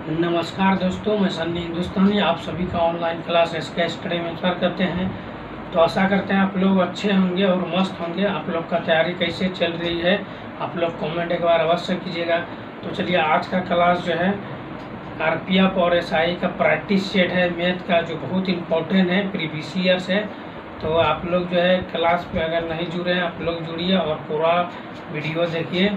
नमस्कार दोस्तों, मैं सन्नी हिंदुस्तानी आप सभी का ऑनलाइन क्लास एसके स्टडी में स्वागत करते हैं। तो आशा करते हैं आप लोग अच्छे होंगे और मस्त होंगे। आप लोग का तैयारी कैसे चल रही है आप लोग कमेंट एक बार अवश्य कीजिएगा। तो चलिए, आज का क्लास जो है आरपीएफ और एसआई का प्रैक्टिस सेट है मैथ का, जो बहुत इंपॉर्टेंट है, प्रीवियस ईयर से। तो आप लोग जो है क्लास पे अगर नहीं जुड़े हैं आप लोग जुड़िए और पूरा वीडियो देखिए,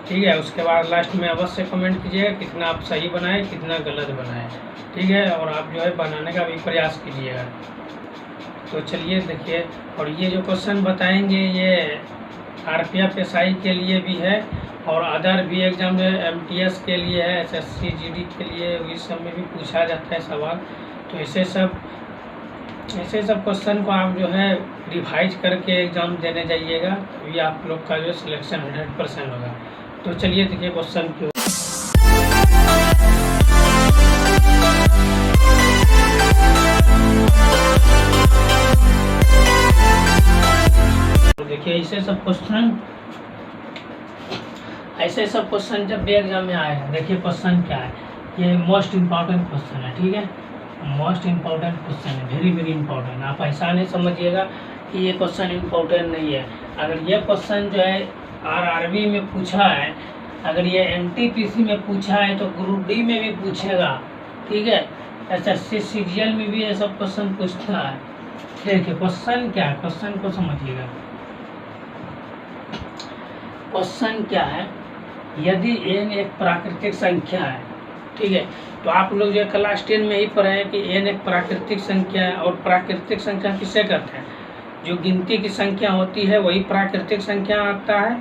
ठीक है। उसके बाद लास्ट में अवश्य कमेंट कीजिएगा कितना आप सही बनाए कितना गलत बनाए, ठीक है। और आप जो है बनाने का भी प्रयास कीजिएगा। तो चलिए देखिए, और ये जो क्वेश्चन बताएंगे ये आरपीएफ एसआई के लिए भी है और अदर भी एग्जाम है, एमटीएस के लिए है, एसएससी जीडी के लिए, इस सब में भी पूछा जाता है सवाल। तो ऐसे सब क्वेश्चन को आप जो है रिवाइज करके एग्ज़ाम देने जाइएगा, तभी आप लोग का जो सिलेक्शन 100% होगा। तो चलिए देखिए क्वेश्चन क्यों। तो देखिए ऐसे सब क्वेश्चन जब भी एग्जाम में आएगा, देखिए क्वेश्चन क्या है, ये मोस्ट इम्पॉर्टेंट क्वेश्चन है, ठीक है। मोस्ट इम्पॉर्टेंट क्वेश्चन है, वेरी वेरी इंपॉर्टेंट। आप ऐसा नहीं समझिएगा कि ये क्वेश्चन इम्पोर्टेंट नहीं है। अगर ये क्वेश्चन जो है आरआरबी में पूछा है, अगर ये एनटीपीसी में पूछा है तो ग्रुप डी में भी पूछेगा, ठीक है। एसएससी सीजीएल में भी ये सब क्वेश्चन पूछता है। देखिए क्वेश्चन क्या है, क्वेश्चन को समझिएगा। क्वेश्चन क्या है, यदि n एक प्राकृतिक संख्या है, ठीक है। तो आप लोग जो क्लास 10 में ही पढ़े हैं कि n एक प्राकृतिक संख्या है। और प्राकृतिक संख्या किसे कहते हैं, जो गिनती की संख्या होती है वही प्राकृतिक संख्या आता है,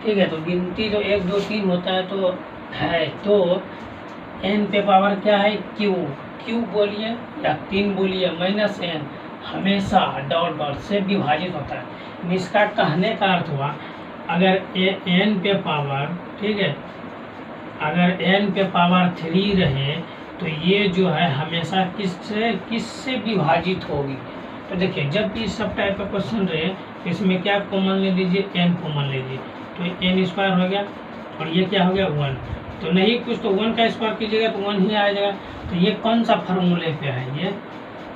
ठीक है। तो गिनती जो 1 2 3 होता है तो n पे पावर क्या है, q बोलिए या 3 बोलिए माइनस n हमेशा डॉट डॉट से विभाजित होता है। इसका कहने का अर्थ हुआ, अगर n पे पावर, ठीक है, अगर n पे पावर 3 रहे तो ये जो है हमेशा किससे विभाजित होगी। तो देखिए जब भी सब टाइप का क्वेश्चन रहे तो इसमें क्या कॉमन ले लीजिए, n कॉमन ले लीजिए, तो n स्क्वायर हो गया और ये क्या हो गया 1। तो नहीं कुछ तो 1 का स्क्वायर कीजिएगा तो 1 ही आ जाएगा। तो ये कौन सा फार्मूले पे है,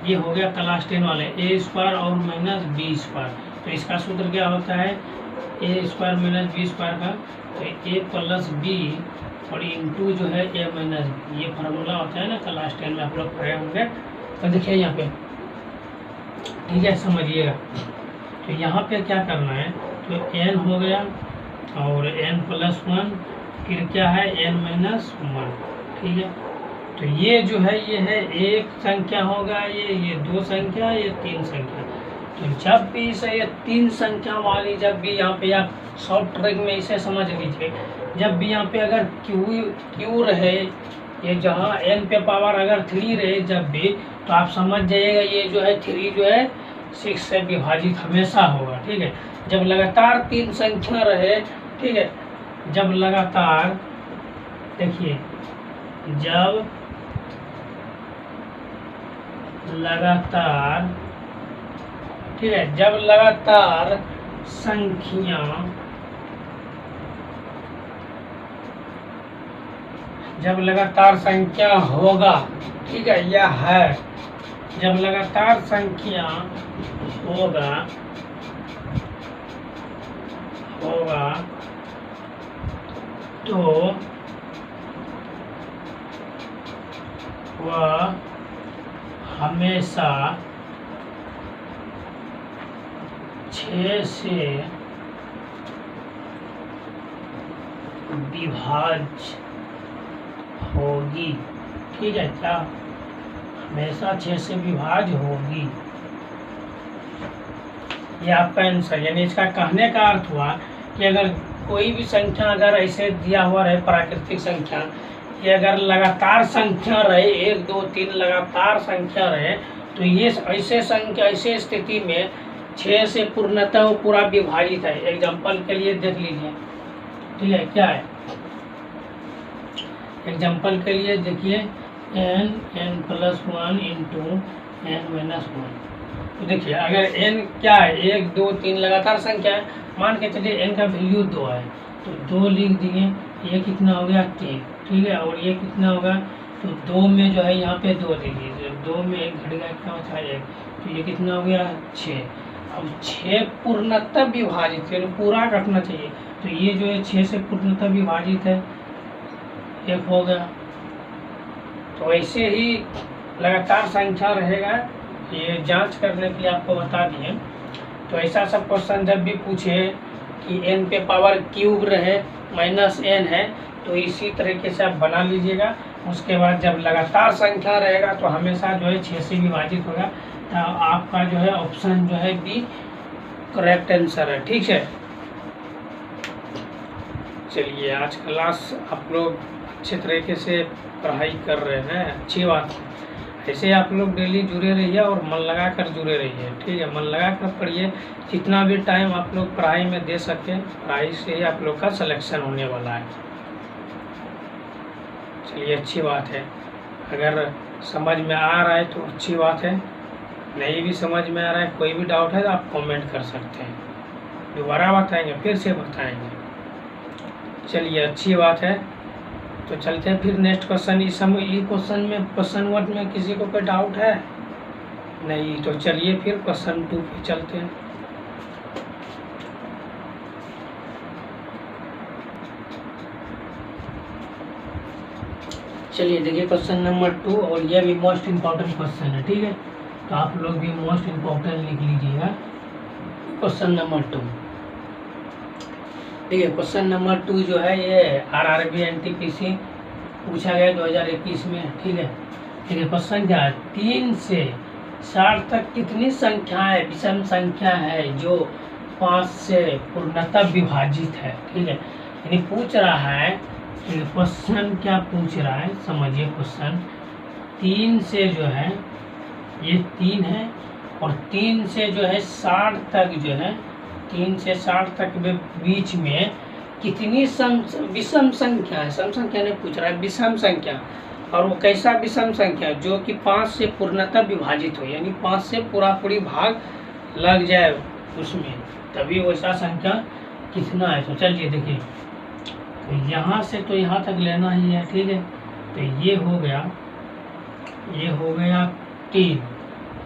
ये हो गया क्लास 10 वाले a स्क्वायर और माइनस b स्क्वायर। तो इसका सूत्र क्या होता है, a square minus b square का, तो a प्लस b और इंटू जो है a माइनस b, ये फार्मूला होता है ना, क्लास 10 में आप लोग पढ़े होंगे। तो देखिए यहाँ पे, ठीक है, समझिएगा। तो यहाँ पे क्या करना है, तो n हो गया और n प्लस 1, फिर क्या है n माइनस 1, ठीक है। तो ये जो है ये है एक संख्या होगा, ये 2 संख्या, ये 3 संख्या। तो जब भी इसे ये 3 संख्या वाली, जब भी यहाँ पे आप शॉर्ट ट्रिक में इसे समझ लीजिए, जब भी यहाँ पे अगर क्यू रहे, ये जहाँ n पे पावर अगर 3 रहे जब भी, तो आप समझ जाइएगा ये जो है 3 जो है 6 से विभाजित हमेशा होगा, ठीक है। जब लगातार 3 संख्या रहे, ठीक है, जब लगातार, देखिए जब लगातार, ठीक है, जब लगातार संख्या होगा, ठीक है, यह है, जब लगातार संख्या होगा तो वह हमेशा 6 से विभाज्य होगी, ठीक है, क्या हमेशा 6 से विभाज्य होगी। ये आपका आंसर, यानी इसका कहने का अर्थ हुआ कि अगर कोई भी संख्या अगर ऐसे दिया हुआ रहे, प्राकृतिक संख्या, कि अगर लगातार संख्या रहे 1 2 3 लगातार संख्या रहे, तो ये ऐसे स्थिति में 6 से पूर्णतः वो पूरा विभाजित है। एग्जाम्पल के लिए देख लीजिए, ठीक है, क्या है, एग्जाम्पल के लिए देखिए n plus 1 into n minus 1। तो देखिए अगर n क्या है, 1 2 3 लगातार संख्या है, मान के चलिए n का वैल्यू 2 है, तो 2 लिख दिए, ये कितना हो गया 3, ठीक है। और ये कितना होगा, तो 2 में जो है यहाँ पे 2 दीजिए, 2 में 1 घटेगा, क्या होता है 1, तो ये कितना हो गया 6। अब 6 पूर्णतः विभाजित है, पूरा कटना चाहिए, तो ये जो है 6 से पूर्णतः विभाजित है, 1 हो गया। तो ऐसे ही लगातार संख्या रहेगा, ये जांच करने के लिए आपको बता दिए। तो ऐसा सब क्वेश्चन जब भी पूछे कि n पे पावर क्यूब रहे -n है, तो इसी तरीके से आप बना लीजिएगा। उसके बाद जब लगातार संख्या रहेगा तो हमेशा जो है 6 से विभाजित होगा, तो आपका जो है ऑप्शन जो है बी करेक्ट आंसर है। ठीक है, चलिए आज क्लास आप लोग अच्छे तरीके से पढ़ाई कर रहे हैं, अच्छी बात है। ऐसे आप लोग डेली जुड़े रहिए और मन लगा कर जुड़े रहिए, ठीक है। मन लगा कर पढ़िए, जितना भी टाइम आप लोग पढ़ाई में दे सकें, पढ़ाई से ही आप लोग का सिलेक्शन होने वाला है। चलिए अच्छी बात है, अगर समझ में आ रहा है तो अच्छी बात है, नहीं भी समझ में आ रहा है, कोई भी डाउट है तो आप कमेंट कर सकते हैं, दोबारा बताएंगे, फिर से बताएंगे। चलिए अच्छी बात है, तो चलते हैं फिर नेक्स्ट क्वेश्चन। इस समय ये क्वेश्चन में, क्वेश्चन 1 में किसी को कोई डाउट है नहीं, तो चलिए फिर क्वेश्चन 2 पे चलते हैं। चलिए देखिए क्वेश्चन नंबर 2, और यह भी मोस्ट इम्पोर्टेंट क्वेश्चन है, ठीक है। तो आप लोग भी मोस्ट इम्पोर्टेंट लिख लीजिएगा क्वेश्चन नंबर 2। देखिए क्वेश्चन नंबर 2 जो है ये RRB NTPC पूछा गया 2021 में, ठीक है। देखिए क्वेश्चन क्या है, 3 से 60 तक कितनी संख्याएं विषम संख्या है जो 5 से पूर्णतः विभाजित है, ठीक है। यानी पूछ रहा है, क्वेश्चन क्या पूछ रहा है समझिए। क्वेश्चन 3 से जो है, ये 3 है, और 3 से जो है 60 तक जो है, 3 से 60 तक के बीच में कितनी विषम संख्या है, सम संख्या नहीं पूछ रहा है, विषम संख्या। और वो कैसा विषम संख्या, जो कि 5 से पूर्णतः विभाजित हो, यानी 5 से पूरी भाग लग जाए उसमें, तभी वैसा संख्या कितना है। तो चलिए देखिए, तो यहाँ से तो यहाँ तक लेना ही है, ठीक है। तो ये हो गया 3,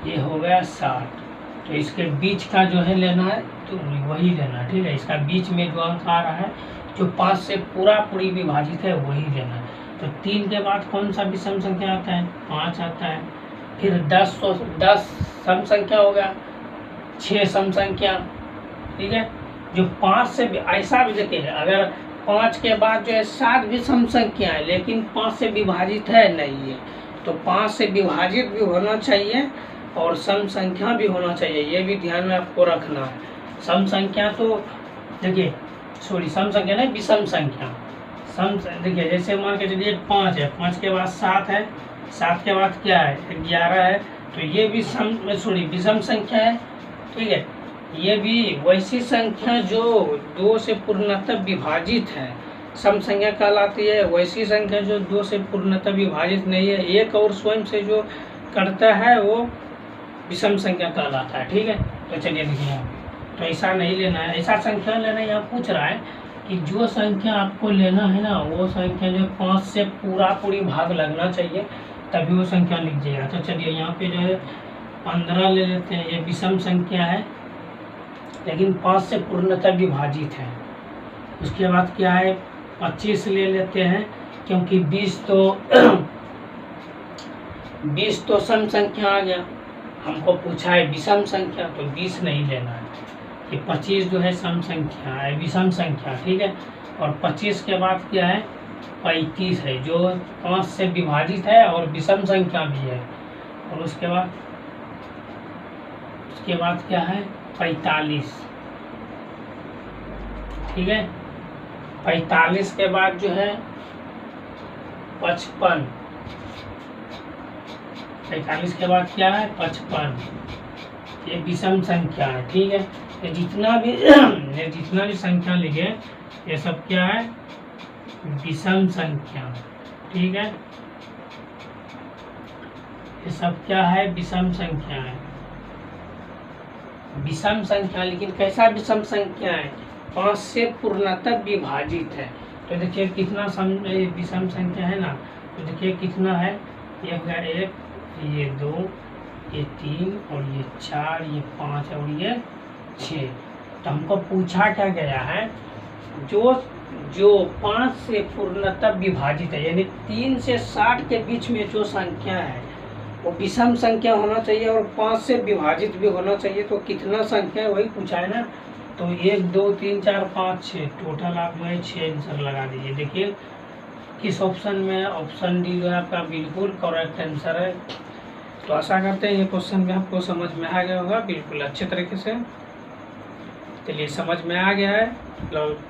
ये हो गया 60, तो इसके बीच का जो है लेना है, तो वही लेना है, ठीक है। इसका बीच में जो अंक आ रहा है, जो 5 से पूरी विभाजित है, वही लेना है। तो 3 के बाद कौन सा विषम संख्या आता है, 5 आता है। फिर 10, तो 10 सम संख्या होगा, 6 सम संख्या, ठीक है। जो 5 से ऐसा भी देखिए, अगर 5 के बाद जो है 7 विषम संख्या है, लेकिन 5 से विभाजित है नहीं है, तो 5 से विभाजित भी होना चाहिए और सम संख्या भी होना चाहिए, ये भी ध्यान में आपको रखना है। सम संख्या तो देखिए, सम संख्या नहीं, विषम संख्या। देखिए जैसे मान के चलिए 5 है, 5 के बाद 7 है, 7 के बाद क्या है 11 है, तो ये भी विषम संख्या है, ठीक है। ये भी वैसी संख्या जो 2 से पूर्णतः विभाजित है, सम संख्या कहलाती है। वैसी संख्या जो 2 से पूर्णतः विभाजित नहीं है, एक और स्वयं से जो करता है, वो विषम संख्या कहलाता है, ठीक है। तो चलिए देखिए यहाँ, तो ऐसा नहीं लेना है, ऐसा संख्या लेना है। यहाँ पूछ रहा है कि जो संख्या आपको लेना है ना, वो संख्या जो 5 से पूरी भाग लगना चाहिए, तभी वो संख्या लिख जाएगा। तो चलिए यहाँ पे जो है 15 ले लेते हैं, ये विषम संख्या है, लेकिन 5 से पूर्णतः विभाजित है। उसके बाद क्या है 25 ले लेते हैं, क्योंकि 20 तो सम संख्या आ गया, हमको पूछा है विषम संख्या, तो 20 नहीं लेना है। ये 25 जो है सम संख्या है, विषम संख्या, ठीक है। और 25 के बाद क्या है 35 है, जो 5 से विभाजित है और विषम संख्या भी है। और उसके बाद क्या है 45, ठीक है। 45 के बाद जो है 55, 45 के बाद क्या है 55, ये विषम संख्या है, ठीक है। ये जितना भी संख्या लिखे, ये सब क्या है विषम संख्या, ठीक है। ये सब क्या है विषम संख्या है, विषम संख्या। लेकिन कैसा विषम संख्या है, 5 से पूर्णतः विभाजित है। तो देखिए कितना विषम संख्या है ना, तो देखिए कितना है, ये हो गया 1, ये 2, ये 3 और ये 4, ये 5 और ये 6। तो हमको पूछा क्या गया है, जो 5 से पूर्णतः विभाजित है, यानी 3 से 60 के बीच में जो संख्या है वो विषम संख्या होना चाहिए और 5 से विभाजित भी होना चाहिए। तो कितना संख्या है वही पूछा है ना। तो 1 2 3 4 5 6 टोटल आप जो है 6 आंसर लगा दीजिए। देखिए किस ऑप्शन में, ऑप्शन डी जो है आपका बिल्कुल करेक्ट आंसर है। तो आशा करते हैं ये क्वेश्चन भी आपको समझ में आ गया होगा बिल्कुल अच्छे तरीके से। चलिए समझ में आ गया है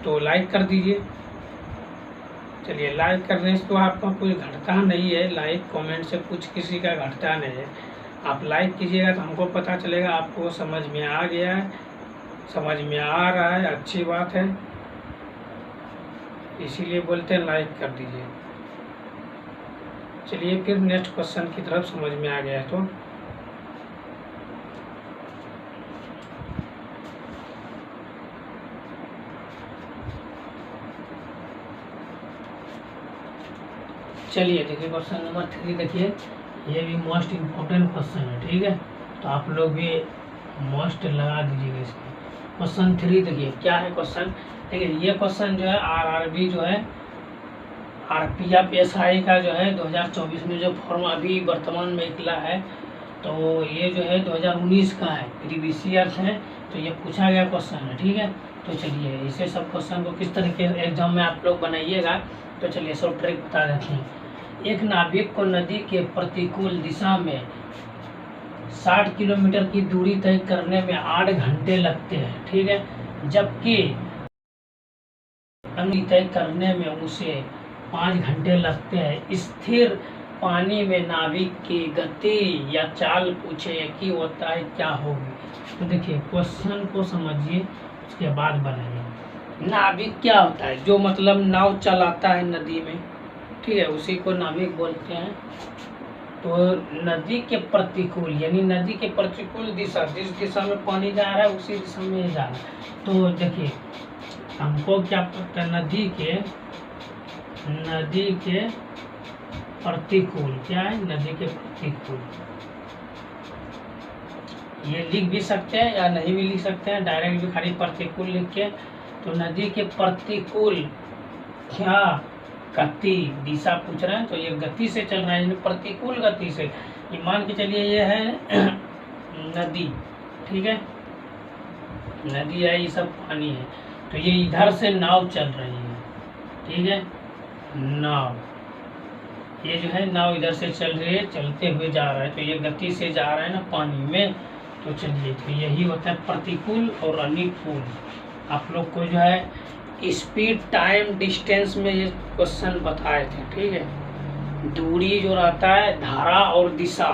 तो लाइक कर दीजिए। चलिए लाइक करने से तो आपका कुछ घटता नहीं है, लाइक कमेंट से कुछ किसी का घटता नहीं है। आप लाइक कीजिएगा तो हमको पता चलेगा आपको समझ में आ गया है, समझ में आ रहा है, अच्छी बात है, इसीलिए बोलते हैं लाइक कर दीजिए। चलिए फिर नेक्स्ट क्वेश्चन की तरफ समझ में आ गया है तो चलिए देखिए क्वेश्चन नंबर 3। देखिए ये भी मोस्ट इम्पोर्टेंट क्वेश्चन है, ठीक है, तो आप लोग भी मोस्ट लगा दीजिएगा इसमें। क्वेश्चन 3 देखिए क्या है क्वेश्चन। देखिए ये क्वेश्चन जो है आरआरबी जो है आरपीएफ एसआई का जो है 2024 में जो फॉर्म अभी वर्तमान में निकला है, तो ये जो है 2019 का है, प्रीवियस ईयर्स है, तो ये पूछा गया क्वेश्चन है, ठीक है। तो चलिए इसे सब क्वेश्चन को किस तरीके एग्जाम में आप लोग बनाइएगा। तो चलिए सब ट्रिक बता देते हैं। एक नाविक को नदी के प्रतिकूल दिशा में 60 किलोमीटर की दूरी तय करने में 8 घंटे लगते हैं, ठीक है, जबकि अन्य तय करने में उसे 5 घंटे लगते हैं। स्थिर पानी में नाविक की गति या चाल पूछे कि होता है क्या होगी। तो देखिए क्वेश्चन को समझिए उसके बाद बनाइए। नाविक क्या होता है, जो मतलब नाव चलाता है नदी में, ठीक है, उसी को नाविक बोलते हैं। तो नदी के प्रतिकूल यानी नदी के प्रतिकूल दिशा, जिस दिशा में पानी जा रहा है उसी दिशा में जा रहा है। तो देखिए हमको क्या पता है, नदी के प्रतिकूल क्या है, नदी के प्रतिकूल, ये लिख भी सकते हैं या नहीं भी लिख सकते हैं, डायरेक्ट भी खाली प्रतिकूल लिख के। तो नदी के प्रतिकूल क्या गति दिशा पूछ रहे हैं, तो ये गति से चल रहा है, प्रतिकूल गति से। ये मान के चलिए ये है नदी, ठीक है, नदी है, ये सब पानी है, तो ये इधर से नाव चल रही है, ठीक है, नाव, ये जो है नाव इधर से चल रही है, चलते हुए जा रहा है, तो ये गति से जा रहा है ना पानी में। तो चलिए तो यही होता है प्रतिकूल और अनुकूल। आप लोग को जो है स्पीड टाइम डिस्टेंस में ये क्वेश्चन बताए थे, ठीक है, दूरी जो रहता है धारा और दिशा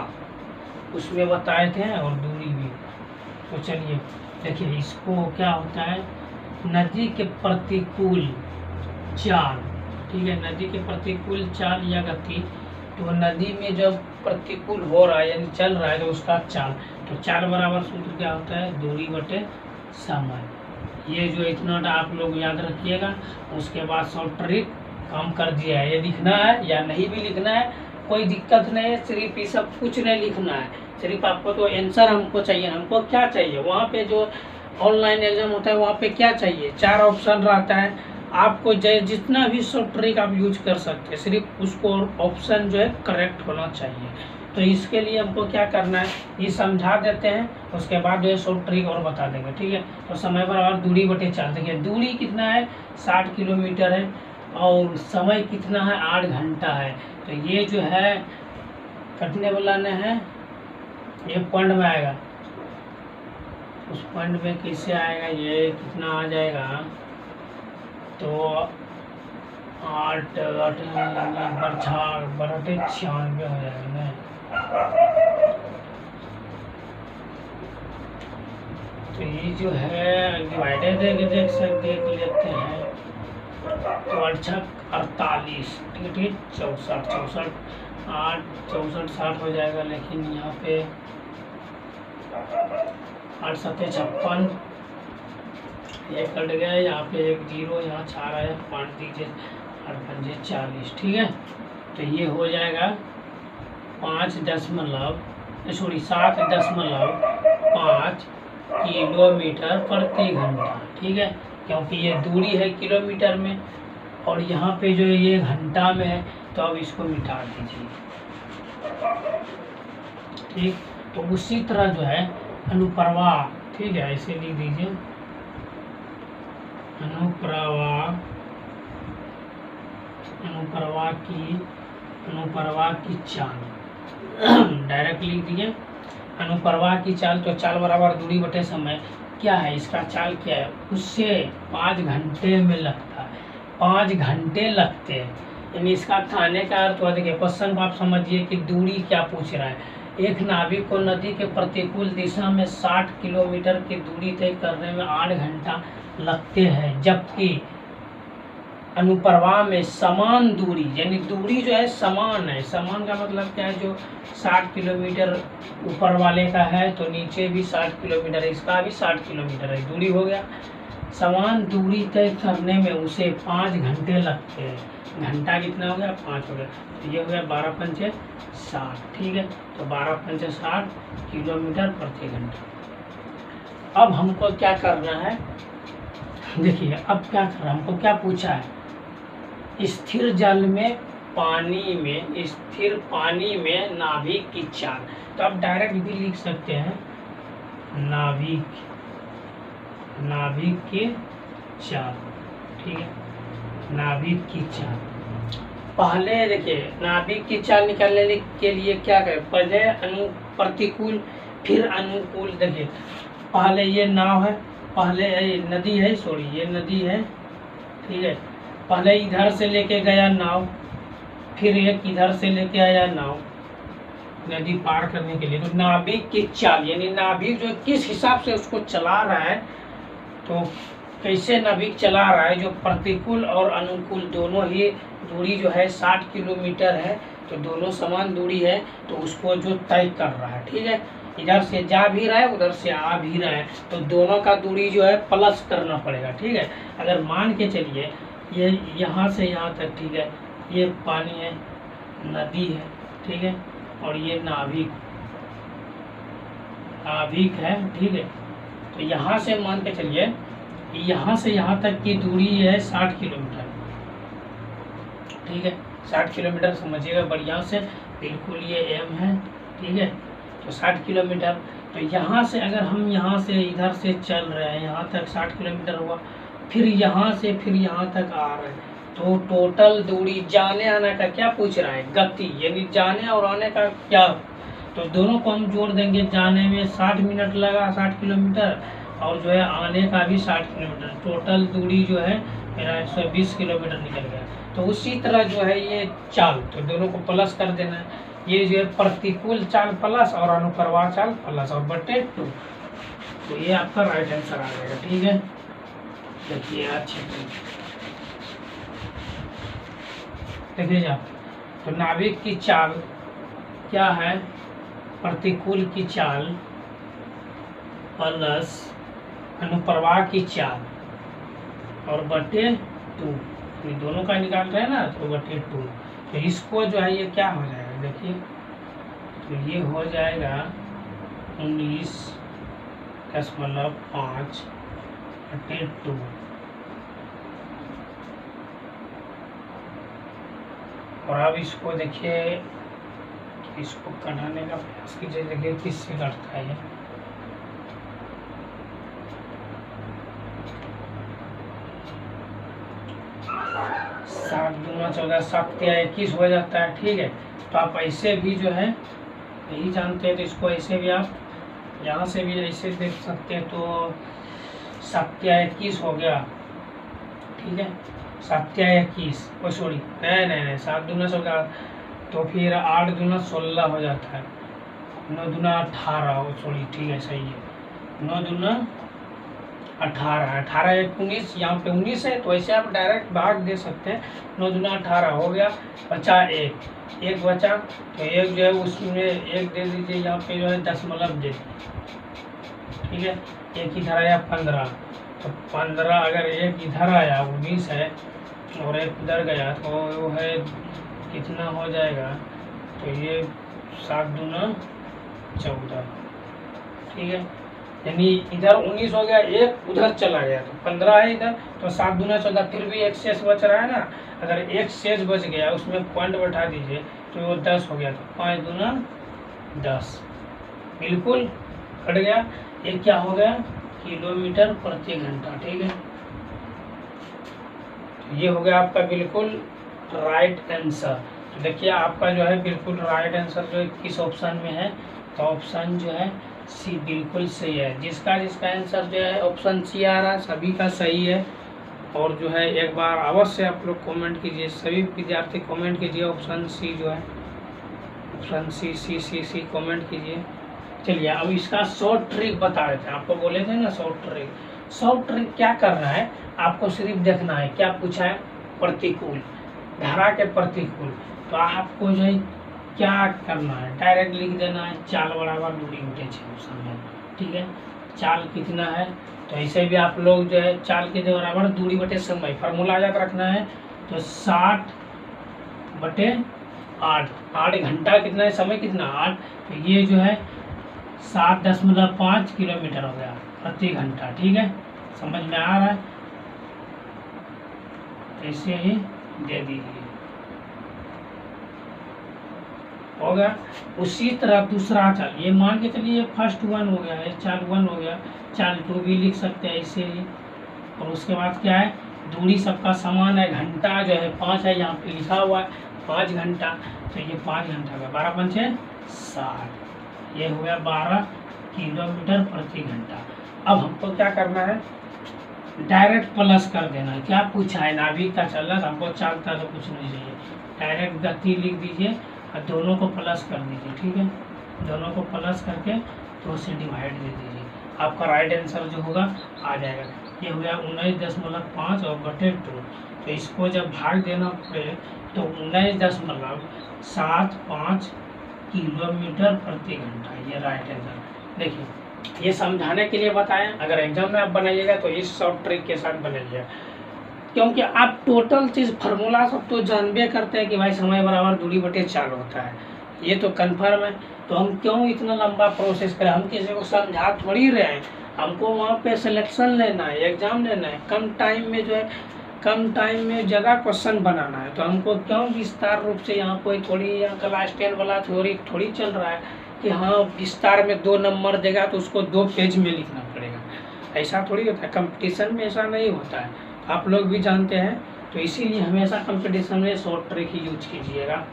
उसमें बताए थे और दूरी भी। तो चलिए देखिए इसको क्या होता है, नदी के प्रतिकूल चाल, ठीक है, नदी के प्रतिकूल चाल या गति। तो नदी में जब प्रतिकूल हो रहा है यानी चल रहा है तो उसका चाल, तो चाल बराबर सूत्र क्या होता है, दूरी बटे समय। ये जो इतना आप लोग याद रखिएगा। उसके बाद सब ट्रिक काम कर दिया है, ये लिखना है या नहीं भी लिखना है कोई दिक्कत नहीं है, सिर्फ ये सब कुछ नहीं लिखना है, सिर्फ आपको तो आंसर हमको चाहिए। हमको क्या चाहिए, वहाँ पे जो ऑनलाइन एग्जाम होता है वहाँ पे क्या चाहिए, 4 ऑप्शन रहता है, आपको जितना भी सब ट्रिक आप यूज कर सकते हैं, सिर्फ उसको ऑप्शन जो है करेक्ट होना चाहिए। तो इसके लिए हमको क्या करना है, ये समझा देते हैं, उसके बाद जो है सब ट्रिक और बता देंगे, ठीक है। तो समय बराबर दूरी बटे चाल। देखिए दूरी कितना है 60 किलोमीटर है और समय कितना है 8 घंटा है। तो ये जो है कटने वाला ने है, ये पॉइंट में आएगा, उस पॉइंट में कैसे आएगा, ये कितना आ जाएगा, तो 8 बटे 96 हो जाएगा ना। तो ये जो है डिवाइडेड देख लेते हैं, तो 48 ठीक 64 8 64 60 हो जाएगा, लेकिन यहाँ पे 8 7 56 ये कट गया, यहाँ पे एक जीरो, यहाँ 4 आया, 5 दीजिए, 8 पंजे 40, ठीक है। तो ये हो जाएगा 7.5 किलोमीटर प्रति घंटा, ठीक है, क्योंकि ये दूरी है किलोमीटर में और यहाँ पे जो ये घंटा में है, तो अब इसको मिटा दीजिए, ठीक। तो उसी तरह जो है अनुप्रवाह, ठीक है, ऐसे लिख दीजिए, अनुप्रवाह की चाल डायरेक्ट लिख दिए। अनुप्रवाह की चाल, तो चाल बराबर दूरी बटे समय, क्या है इसका चाल क्या है, उससे 5 घंटे में लगता है, 5 घंटे लगते हैं। यानी इसका कहने का अर्थ हुआ, देखिए क्वेश्चन को आप समझिए कि दूरी क्या पूछ रहा है। एक नाविक को नदी के प्रतिकूल दिशा में 60 किलोमीटर की दूरी तय करने में 8 घंटा लगते हैं, जबकि अनुप्रवाह में समान दूरी, यानी दूरी जो है समान है, समान का मतलब क्या है, जो 60 किलोमीटर ऊपर वाले का है तो नीचे भी 60 किलोमीटर है, इसका भी 60 किलोमीटर है, दूरी हो गया। समान दूरी तय करने में उसे 5 घंटे लगते हैं, घंटा कितना हो गया, 5 हो गया, तो ये हो गया 12 पंचे 60, ठीक है। तो 12 पंचे 60 किलोमीटर प्रति घंटा। अब हमको क्या करना है, देखिए अब क्या करना, हमको क्या पूछा है, स्थिर जल में स्थिर पानी में नाभिक की चाल। तो आप डायरेक्ट भी लिख सकते हैं नाभिक की चाल, ठीक है, नाभिक की चाल। पहले देखिए नाभिक की चाल निकालने के लिए क्या करें, पहले प्रतिकूल फिर अनुकूल। देखिए पहले ये नाव है, पहले नदी है, सॉरी ये नदी है, ठीक है, पहले इधर से लेके गया नाव, फिर एक इधर से लेके आया नाव नदी पार करने के लिए। तो नाविक की चाल, यानी नाविक जो किस हिसाब से उसको चला रहा है, तो कैसे नाविक चला रहा है, जो प्रतिकूल और अनुकूल दोनों ही दूरी जो है 60 किलोमीटर है, तो दोनों समान दूरी है, तो उसको जो तय कर रहा है, ठीक है, इधर से जा भी रहा है उधर से आ भी रहा है, तो दोनों का दूरी जो है प्लस करना पड़ेगा, ठीक है। अगर मान के चलिए ये यहाँ से यहाँ तक, ठीक है, ये पानी है, नदी है, ठीक है, और ये नाविक है, ठीक है। तो यहाँ से मान के चलिए यहाँ से यहाँ तक की दूरी है 60 किलोमीटर, ठीक है, 60 किलोमीटर समझिएगा बढ़िया से, बिल्कुल ये एम है, ठीक है। तो 60 किलोमीटर, तो यहाँ से अगर हम यहाँ से इधर से चल रहे हैं, यहाँ तक 60 किलोमीटर हुआ, फिर यहाँ से फिर यहाँ तक आ रहे हैं, तो टोटल दूरी जाने आने का क्या पूछ रहा है, गति, यानी जाने और आने का क्या, तो दोनों को हम जोड़ देंगे। जाने में 60 मिनट लगा 60 किलोमीटर, और जो है आने का भी 60 किलोमीटर, टोटल दूरी जो है मेरा 120 किलोमीटर निकल गया। तो उसी तरह जो है ये चाल, तो दोनों को प्लस कर देना है, ये जो है प्रतिकूल चाल प्लस और अनुप्रवाह चाल प्लस और बटे 2, तो ये आपका राइट आंसर आ जाएगा, ठीक है। देखिए अच्छे देखिए आप, तो नाविक की चाल क्या है, प्रतिकूल की चाल प्लस अनुप्रवाह की चाल और बटे 2, ये दोनों का निकाल रहे हैं ना, तो बटे 2, तो इसको जो है ये क्या हो जाएगा, देखिए तो ये हो जाएगा 19.5 बटे 2। और अब इसको देखिए, इसको कटाने का प्रयास कीजिए, देखिए किससे कटता है ये, सात दूना 14, 7 या 21 हो जाता है, ठीक है। तो आप ऐसे भी जो है नहीं जानते हैं, तो इसको ऐसे भी आप यहाँ से भी ऐसे देख सकते हैं, तो 7 या 21 हो गया, ठीक है, 7 या 21, ओ सॉरी नहीं 7 दूना 14, तो फिर 8 दूना 16 हो जाता है, 9 दूना 18, ओ सॉरी ठीक है सही है, 9 दूना 18, 18 या 19, यहाँ पे 19 है, तो ऐसे आप डायरेक्ट भाग दे सकते हैं, 9 दूना 18 हो गया, बचा एक बचा, तो एक जो है उसमें एक दे दीजिए, यहाँ पे जो है दशमलव दे, ठीक है, एक ही धरा या 15, तो 15 अगर एक इधर आया 19 है और एक उधर गया तो वो है कितना हो जाएगा, तो ये 7 दूना 14, ठीक है। यानी इधर 19 हो गया, एक उधर चला गया तो 15 है इधर, तो 7 दूना 14, फिर भी एक शेष बच रहा है ना। अगर एक शेष बच गया उसमें पॉइंट बैठा दीजिए तो वो 10 हो गया, तो 5 दूना 10 बिल्कुल कट गया। ये क्या हो गया, किलोमीटर प्रति घंटा, ठीक है। ये हो गया आपका बिल्कुल राइट आंसर। तो देखिए आपका जो है बिल्कुल राइट आंसर जो है किस ऑप्शन में है, तो ऑप्शन जो है सी बिल्कुल सही है। जिसका आंसर जो है ऑप्शन सी आ रहा है सभी का सही है। और जो है एक बार अवश्य आप लोग कमेंट कीजिए, सभी विद्यार्थी कमेंट कीजिए ऑप्शन सी जो है, ऑप्शन सी सी सी सी कमेंट कीजिए। चलिए अब इसका शॉर्ट ट्रिक बता रहे थे, आपको बोले थे ना शॉर्ट ट्रिक। शॉर्ट ट्रिक क्या करना है, आपको सिर्फ देखना है क्या पूछा है, प्रतिकूल, धारा के प्रतिकूल। तो आपको जो है क्या करना है, डायरेक्ट लिख देना है चाल बराबर दूरी बटे 6 समय, ठीक है। चाल कितना है, तो ऐसे भी आप लोग जो है चाल के बराबर दूरी बटे समय फार्मूला याद रखना है। तो 60 बटे 8, 8 घंटा कितना है, समय कितना 8, तो ये जो है 7.5 किलोमीटर हो गया प्रति घंटा, ठीक है। समझ में आ रहा है, ऐसे ही दे दीजिए, हो गया। उसी तरह दूसरा चाल, ये मान के चलिए फर्स्ट 1 हो गया, ये चाल 1 हो गया, चाल 2 भी लिख सकते हैं ऐसे ही। और उसके बाद क्या है, दूरी सबका समान है, घंटा जो है 5 है, यहाँ पे लिखा हुआ है 5 घंटा, तो ये 5 घंटा का 12 पंचे 60, ये हो गया 12 किलोमीटर प्रति घंटा। अब हमको क्या करना है, डायरेक्ट प्लस कर देना है। क्या पूछा है, नाभिक का चल रहा, हमको चलता तो कुछ नहीं चाहिए, डायरेक्ट गति लिख दीजिए और दोनों को प्लस कर दीजिए, ठीक है। दोनों को प्लस करके तो उसे डिवाइड दे दीजिए, आपका राइट आंसर जो होगा आ जाएगा। ये हो गया 19.5 और बटे 2, तो इसको जब भाग देना पड़े तो 19.75 किलोमीटर प्रति घंटा, ये राइट आंसर। देखिए ये समझाने के लिए बताएं, अगर एग्जाम में आप बनाइएगा तो इस शॉर्ट ट्रिक के साथ बनाइएगा, क्योंकि आप टोटल चीज़ फार्मूला सब तो जानबे करते हैं कि भाई समय बराबर दूरी बटे 4 होता है, ये तो कन्फर्म है। तो हम क्यों इतना लंबा प्रोसेस करें, हम किसी को समझा थोड़ी रहे हैं, हमको वहाँ पे सिलेक्शन लेना है, एग्ज़ाम लेना है, कम टाइम में जो है कम टाइम में ज़्यादा क्वेश्चन बनाना है। तो हमको क्यों विस्तार रूप से, यहाँ कोई थोड़ी यहाँ क्लास 10 वाला थ्योरी थोड़ी चल रहा है कि हाँ विस्तार में 2 नंबर देगा तो उसको 2 पेज में लिखना पड़ेगा, ऐसा थोड़ी होता है। कंपटीशन में ऐसा नहीं होता है, आप लोग भी जानते हैं। तो इसीलिए हमेशा कंपटीशन में शॉर्ट ट्रिक ही यूज कीजिएगा।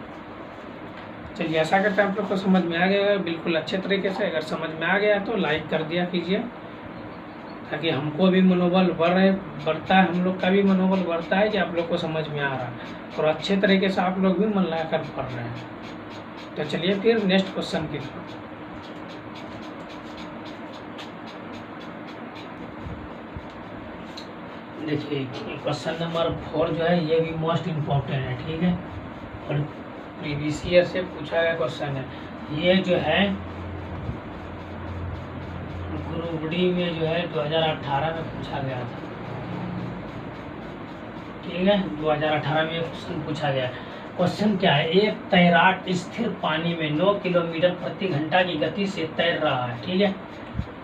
चलिए ऐसा करते हैं आप लोग को समझ में आ गया बिल्कुल अच्छे तरीके से। अगर समझ में आ गया तो लाइक कर दिया कीजिए, ताकि हमको भी मनोबल बढ़ता है, हम लोग का भी मनोबल बढ़ता है कि आप लोग को समझ में आ रहा है और अच्छे तरीके से आप लोग भी मन लगा कर पढ़ रहे हैं। तो चलिए फिर नेक्स्ट क्वेश्चन की तरफ। देखिए क्वेश्चन नंबर 4 जो है ये भी मोस्ट इम्पोर्टेंट है, ठीक है, और प्रीवियस ईयर से पूछा गया क्वेश्चन है। ये जो है ग्रुप डी में जो है 2018 में पूछा गया था, ठीक है। 2018 में क्वेश्चन पूछा गया। क्वेश्चन क्या है, एक तैराक स्थिर पानी में 9 किलोमीटर प्रति घंटा की गति से तैर रहा है, ठीक है,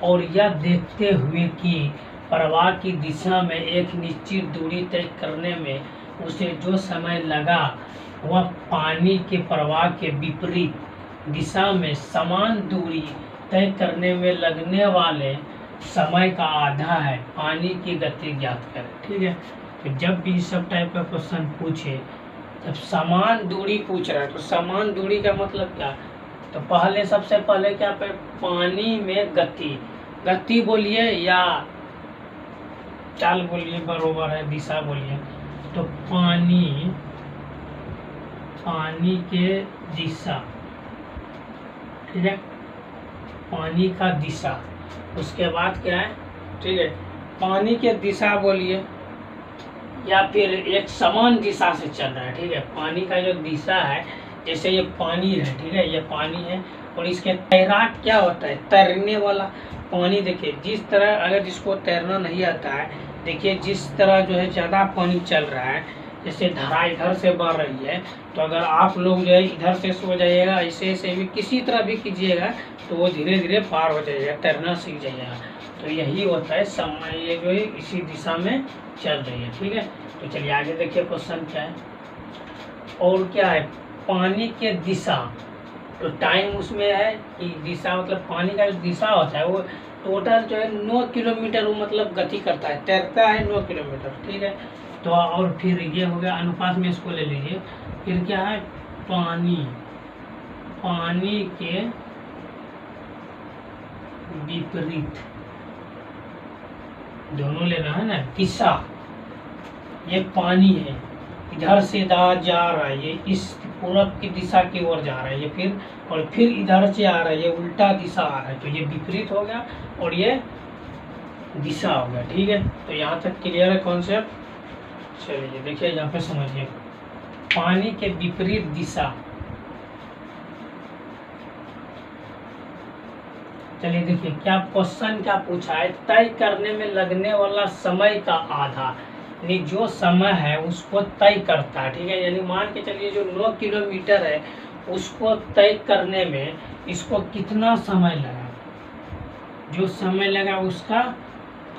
और यह देखते हुए कि प्रवाह की दिशा में एक निश्चित दूरी तय करने में उसे जो समय लगा वह पानी के प्रवाह के विपरीत दिशा में समान दूरी तय करने में लगने वाले समय का आधा है। पानी की गति ज्ञात करें, ठीक है। तो जब भी इस सब टाइप का क्वेश्चन पूछे, जब समान दूरी पूछ रहा है तो समान दूरी का मतलब क्या, तो पहले सबसे पहले क्या पे पानी में गति, गति बोलिए या चाल बोलिए बरोबर है, दिशा बोलिए। तो पानी के दिशा, ठीक है, पानी का दिशा। उसके बाद क्या है, ठीक है, पानी के दिशा बोलिए या फिर एक समान दिशा से चल रहा है, ठीक है। पानी का जो दिशा है जैसे ये पानी है, ठीक है, ये पानी है, और इसके तैराक क्या होता है, तैरने वाला पानी। देखिए जिस तरह, अगर जिसको तैरना नहीं आता है, देखिए जिस तरह जो है ज़्यादा पानी चल रहा है, जैसे धारा इधर से बढ़ रही है, तो अगर आप लोग जो है इधर से सो जाइएगा, ऐसे ऐसे भी किसी तरह भी कीजिएगा तो वो धीरे धीरे पार हो जाएगा, तैरना सीख जाइएगा। तो यही होता है समय, ये जो है इसी दिशा में चल रही है, ठीक है। तो चलिए आगे देखिए क्वेश्चन क्या है। और क्या है, पानी के दिशा, तो टाइम उसमें है कि दिशा, मतलब पानी का जो दिशा होता है वो टोटल जो है 9 किलोमीटर वो मतलब गति करता है, तैरता है 9 किलोमीटर, ठीक है। तो और फिर ये हो गया अनुपात में, इसको ले लीजिए। फिर क्या है, पानी, पानी के विपरीत, दोनों लेना है ना, दिशा, ये पानी है, इधर से जा रहा है, ये इस पूरब की दिशा की ओर जा रहा है, ये फिर इधर से आ रहा है, ये उल्टा दिशा आ रहा है, तो ये विपरीत हो गया और ये दिशा हो गया, ठीक है। तो यहाँ तक क्लियर है कॉन्सेप्ट। चलिए देखिए यहाँ पे समझिए, पानी के विपरीत दिशा। चलिए देखिए क्या क्वेश्चन क्या पूछा है, तय करने में लगने वाला समय का आधा, यानी जो समय है उसको तय करता है, ठीक है। यानी मान के चलिए जो 9 किलोमीटर है उसको तय करने में इसको कितना समय लगा, जो समय लगा उसका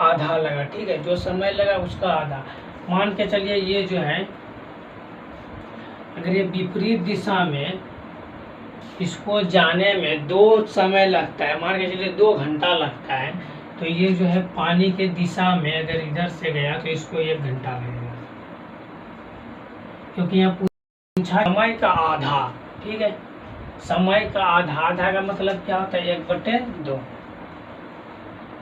आधा लगा, ठीक है, जो समय लगा उसका आधा। मान के चलिए ये जो है, अगर ये विपरीत दिशा में इसको जाने में 2 समय लगता है, मान के चलिए 2 घंटा लगता है, तो ये जो है पानी के दिशा में अगर इधर से गया तो इसको 1 घंटा लगेगा, क्योंकि यहाँ पूछा समय का आधा, ठीक है। समय का आधा, आधा का मतलब क्या होता है, 1/2।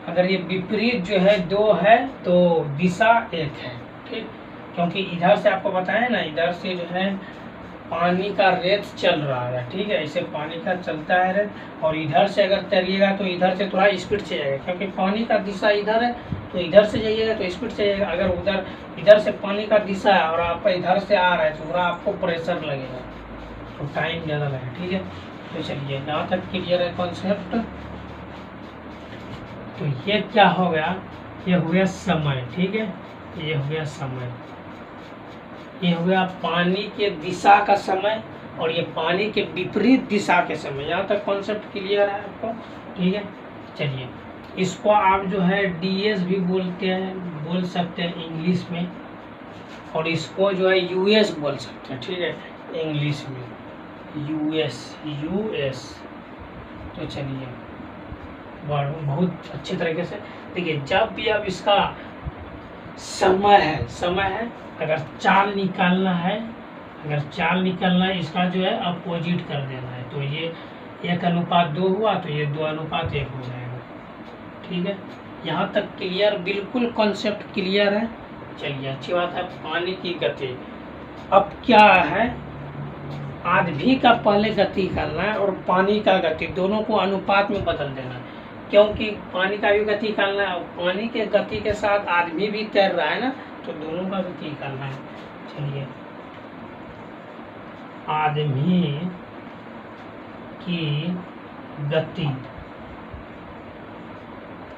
अगर ये विपरीत जो है 2 है तो दिशा 1 है, ठीक, क्योंकि इधर से आपको बताया ना, इधर से जो है पानी का रेत चल रहा है, ठीक है, ऐसे पानी का चलता है रेत, और इधर से अगर तैरिएगा तो इधर से थोड़ा स्पीड से जाएगा, क्योंकि पानी का दिशा इधर है, तो इधर से जाइएगा तो स्पीड से जाएगा। अगर इधर से पानी का दिशा है और आप इधर से आ रहा है तो थोड़ा आपको प्रेशर लगेगा, तो टाइम ज़्यादा लगेगा, ठीक है। तो चलिए यहाँ तक क्लियर है कॉन्सेप्ट। तो ये क्या हो गया, ये हो गया समय, ठीक है, ये हो गया समय, ये हो गया पानी के दिशा का समय, और ये पानी के विपरीत दिशा के समय। यहाँ तक कॉन्सेप्ट क्लियर है आपको, ठीक है। चलिए इसको आप जो है DS भी बोलते हैं, बोल सकते हैं इंग्लिश में, और इसको जो है US बोल सकते हैं, ठीक है, इंग्लिश में US। तो चलिए बहुत अच्छे तरीके से देखिए, जब भी अब इसका समय है, अगर चाल निकालना है, इसका जो है अपोजिट कर देना है, तो ये 1:2 हुआ तो ये 2:1 हो जाएगा, ठीक है। यहाँ तक क्लियर, बिल्कुल कॉन्सेप्ट क्लियर है। चलिए अच्छी बात है। पानी की गति, अब क्या है, आदमी का पहले गति करना है और पानी का गति, दोनों को अनुपात में बदल देना है, क्योंकि पानी का भी गति करना है और पानी के गति के साथ आदमी भी तैर रहा है ना, तो दोनों का गति करना है। चलिए आदमी की गति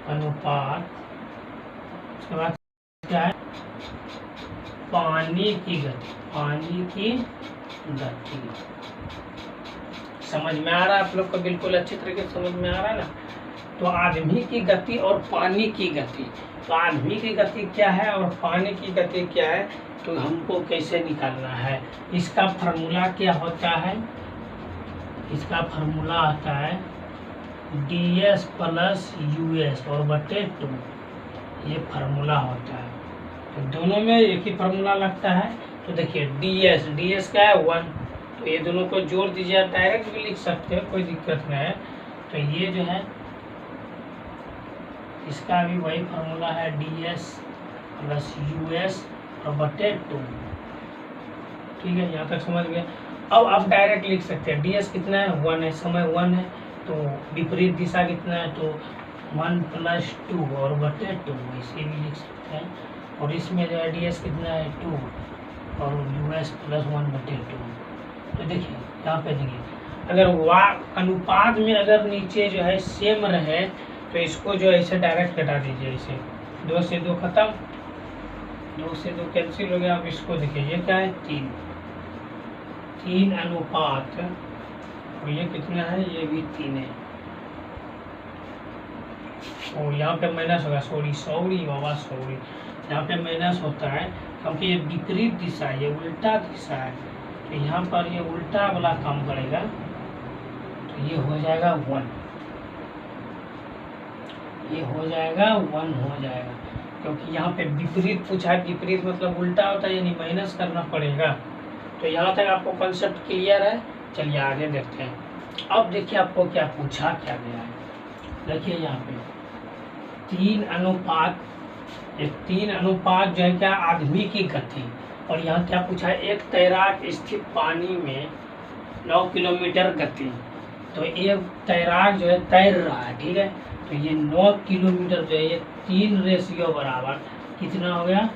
अनुपात, उसके बाद क्या है, पानी की गति, समझ में आ रहा है आप लोग को, बिल्कुल अच्छी तरीके से समझ में आ रहा है ना। तो आदमी की गति और पानी की गति, तो आदमी की गति क्या है और पानी की गति क्या है, तो हमको कैसे निकालना है, इसका फार्मूला क्या होता है, इसका फार्मूला आता है DS + US और बटे 2, ये फार्मूला होता है। तो दोनों में एक ही फार्मूला लगता है। तो देखिए DS क्या है 1, तो ये दोनों को जोड़ दीजिए, आप डायरेक्ट भी लिख सकते हो, कोई दिक्कत नहीं है। तो ये जो है इसका भी वही फार्मूला है, DS + US और बटे 2, ठीक है, यहाँ तक समझ गए। अब आप डायरेक्ट लिख सकते हैं, DS कितना है 1 है, समय 1 है, तो विपरीत दिशा कितना है, तो 1 + 2 और बटे 2, इसे भी लिख सकते हैं। और इसमें जो है DS कितना है 2 और US + 1/2, तो देखिए यहाँ पे देखिए, अगर अनुपात में अगर नीचे जो है सेम रहे तो इसको जो है इसे डायरेक्ट घटा दीजिए। इसे 2 से 2 खत्म, 2 से 2 कैंसिल हो गया। अब इसको देखिए, ये क्या है 3 अनुपात, और ये कितना है, ये भी 3 है। और यहाँ पे माइनस होगा, सॉरी बाबा सॉरी, यहाँ पे माइनस होता है क्योंकि ये विपरीत दिशा है, ये उल्टा दिशा है, तो यहाँ पर ये उल्टा वाला काम करेगा, तो ये हो जाएगा 1, ये हो जाएगा 1 हो जाएगा, क्योंकि यहाँ पे विपरीत पूछा है। विपरीत मतलब उल्टा होता है, यानी माइनस करना पड़ेगा। तो यहाँ तक आपको कॉन्सेप्ट क्लियर है। चलिए आगे देखते हैं। अब देखिए आपको क्या पूछा क्या गया है। देखिए यहाँ पे 3 अनुपात, ये 3 अनुपात जो है क्या, आदमी की गति, और यहाँ क्या पूछा है, एक तैराक स्थित पानी में 9 किलोमीटर गति। तो एक तैराक जो है तैर रहा है, ठीक है, तो ये 9 किलोमीटर जो है, ये 3 रेशियो बराबर कितना हो गया,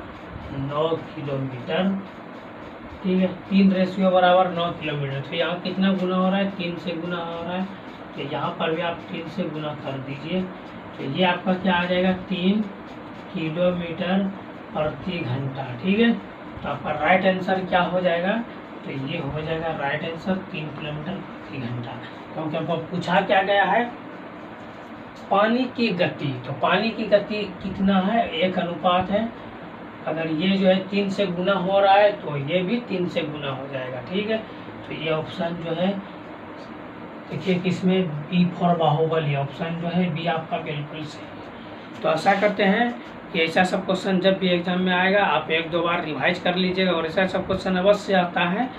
9 किलोमीटर, ठीक है, 3 रेशियो बराबर 9 किलोमीटर। तो यहाँ कितना गुना हो रहा है, 3 से गुना हो रहा है, तो यहाँ पर भी आप 3 से गुना कर दीजिए, तो ये आपका क्या आ जाएगा, 3 किलोमीटर प्रति घंटा, ठीक है। तो आपका राइट आंसर क्या हो जाएगा, तो ये हो जाएगा राइट आंसर 3 किलोमीटर प्रति घंटा, क्योंकि आपको पूछा क्या गया है, पानी की गति। तो पानी की गति कितना है, 1 अनुपात है। अगर ये जो है 3 से गुना हो रहा है तो ये भी 3 से गुना हो जाएगा, ठीक है। तो ये ऑप्शन जो है देखिए किसमें, बी फॉर बाहुबली, ऑप्शन जो है बी आपका बिल्कुल सही है। तो आशा करते हैं कि ऐसा सब क्वेश्चन जब भी एग्जाम में आएगा आप 1-2 बार रिवाइज कर लीजिएगा, और ऐसा सब क्वेश्चन अवश्य आता है।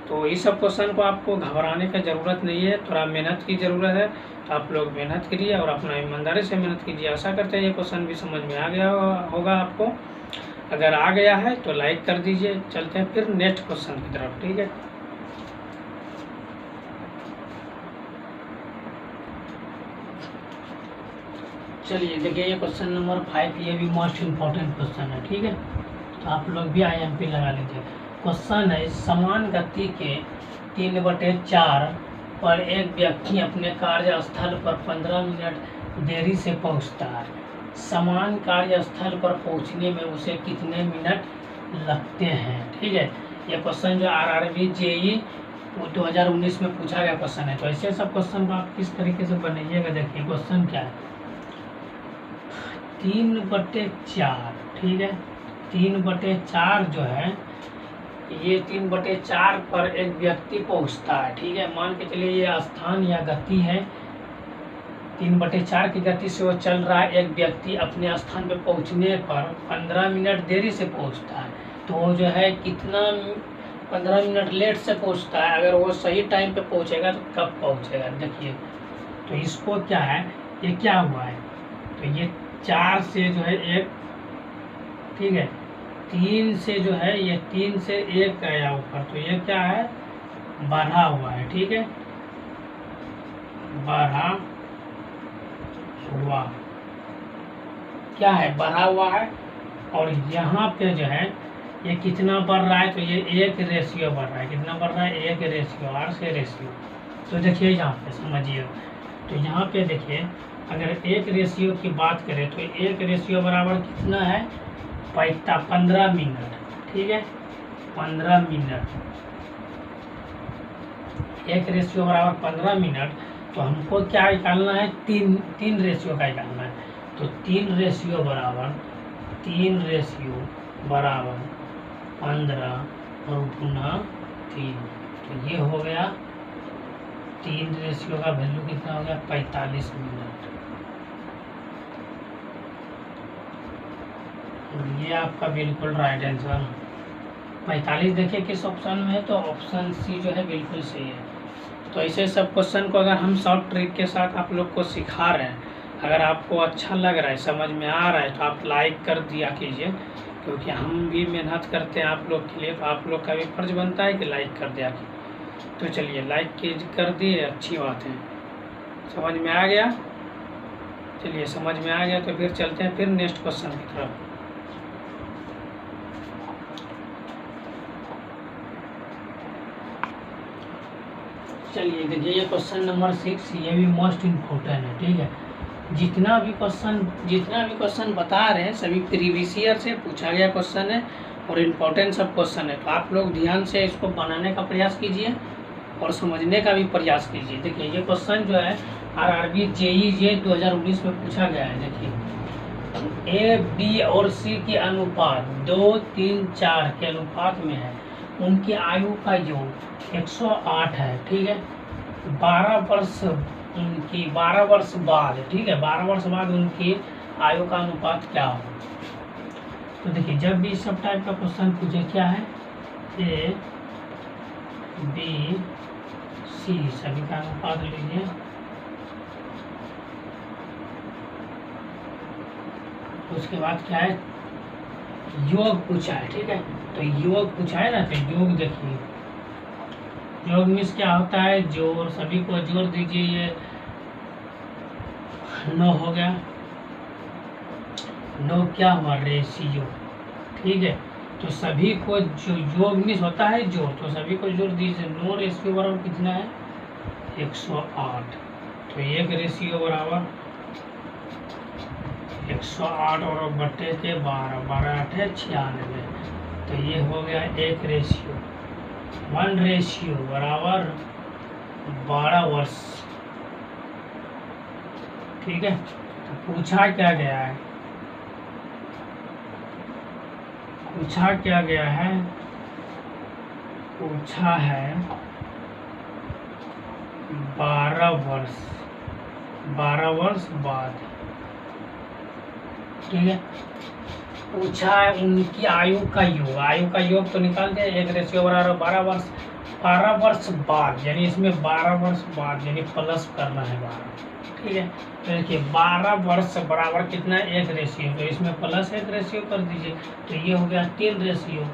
तो इस सब क्वेश्चन को आपको घबराने की ज़रूरत नहीं है, थोड़ा मेहनत की ज़रूरत है। तो आप लोग मेहनत करिए और अपना ईमानदारी से मेहनत कीजिए। आशा करते हैं ये क्वेश्चन भी समझ में आ गया होगा आपको। अगर आ गया है तो लाइक कर दीजिए। चलते हैं फिर नेक्स्ट क्वेश्चन की तरफ, ठीक है। चलिए देखिए, ये क्वेश्चन नंबर 5, ये भी मोस्ट इम्पोर्टेंट क्वेश्चन है, ठीक है। तो आप लोग भी IMP लगा लीजिए। क्वेश्चन है, समान गति के 3/4 पर एक व्यक्ति अपने कार्यस्थल पर 15 मिनट देरी से पहुंचता है। समान कार्यस्थल पर पहुंचने में उसे कितने मिनट लगते हैं, ठीक है। ये क्वेश्चन जो RRB JEE 2019 में पूछा गया क्वेश्चन है। तो ऐसे सब क्वेश्चन को आप किस तरीके से बनाइएगा, देखिए क्वेश्चन क्या है, 3/4, ठीक है, 3/4 जो है, ये 3/4 पर एक व्यक्ति पहुंचता है, ठीक है। मान के चलिए ये स्थान या गति है, 3/4 की गति से वो चल रहा है। एक व्यक्ति अपने स्थान पे पहुंचने पर 15 मिनट देरी से पहुंचता है, तो वो जो है कितना 15 मिनट लेट से पहुंचता है। अगर वो सही टाइम पे पहुंचेगा तो कब पहुंचेगा, देखिए। तो इसको क्या है, ये क्या हुआ है, तो ये 4 से जो है 1, ठीक है, 3 से जो है ये 3 से 1 आया ऊपर, तो ये क्या है, बढ़ा हुआ है, ठीक है, बढ़ा हुआ, क्या है, बढ़ा हुआ है। और यहाँ पे जो है ये कितना बढ़ रहा है, तो ये 1 रेशियो बढ़ रहा है, कितना बढ़ रहा है, 1 रेशियो, R से रेशियो। तो देखिए यहाँ पे समझिए, तो यहाँ पे देखिए अगर 1 रेशियो की बात करें तो 1 रेशियो बराबर कितना है, 15 मिनट, ठीक है, 15 मिनट, 1 रेशियो बराबर 15 मिनट। तो हमको क्या निकालना है, 3 रेशियो का निकालना है। तो 3 रेशियो बराबर 15 और गुना 3, तो ये हो गया 3 रेशियो का वैल्यू कितना हो गया, 45 मिनट। ये आपका बिल्कुल राइट आंसर 45 देखिए किस ऑप्शन में है, तो ऑप्शन सी जो है बिल्कुल सही है। तो ऐसे सब क्वेश्चन को अगर हम शॉर्ट ट्रिक के साथ आप लोग को सिखा रहे हैं, अगर आपको अच्छा लग रहा है, समझ में आ रहा है, तो आप लाइक कर दिया कीजिए, क्योंकि हम भी मेहनत करते हैं आप लोग के लिए, तो आप लोग का भी फर्ज बनता है कि लाइक कर दिया कीजिए। तो चलिए लाइक कर दिए, अच्छी बात है। समझ में आ गया, चलिए समझ में आ गया तो फिर चलते हैं फिर नेक्स्ट क्वेश्चन की तरफ। चलिए देखिए, ये क्वेश्चन नंबर 6, ये भी मोस्ट इम्पोर्टेंट है। ठीक है, जितना भी क्वेश्चन बता रहे हैं सभी प्रीवियस ईयर से पूछा गया क्वेश्चन है और इम्पोर्टेंट सब क्वेश्चन है। तो आप लोग ध्यान से इसको बनाने का प्रयास कीजिए और समझने का भी प्रयास कीजिए। देखिए, ये क्वेश्चन जो है RRB JEE 2019 में पूछा गया है। देखिए, A, B और C की अनुपात 2, 3, 4 के अनुपात में है। उनकी आयु का योग 108 है। ठीक है, 12 वर्ष बाद, ठीक है, 12 वर्ष बाद उनकी आयु का अनुपात क्या हो। तो देखिए, जब भी सब टाइप का क्वेश्चन पूछे, क्या है A, B, C सभी का अनुपात लीजिए। उसके बाद क्या है, योग पूछा है। ठीक है, तो योग पूछा है ना, तो योग देखिए, योग मीन्स क्या होता है, जोड़। सभी को जोड़ दीजिए, ये 9 हो गया। 9 क्या हुआ, रेशियो। ठीक है, तो सभी को जो योग मीन्स होता है जोड़, तो सभी को जोड़ दीजिए। 9 रेशियो बराबर कितना है, 108। तो एक रेशियो बराबर 108 और बट्टे के 12, 12 8 है 96। तो ये हो गया एक रेशियो। 1 रेशियो बराबर 12 वर्ष। ठीक है, तो पूछा क्या गया है, पूछा है 12 वर्ष बाद। ठीक है, पूछा है उनकी आयु का योग तो निकाल दिया। एक रेशियो बराबर 12 वर्ष बाद, यानी इसमें 12 वर्ष बाद यानी प्लस करना है 12। ठीक है, तो देखिए 12 वर्ष बराबर कितना है, एक रेशियो, तो इसमें प्लस एक रेशियो कर दीजिए। तो ये हो गया 3 रेशियो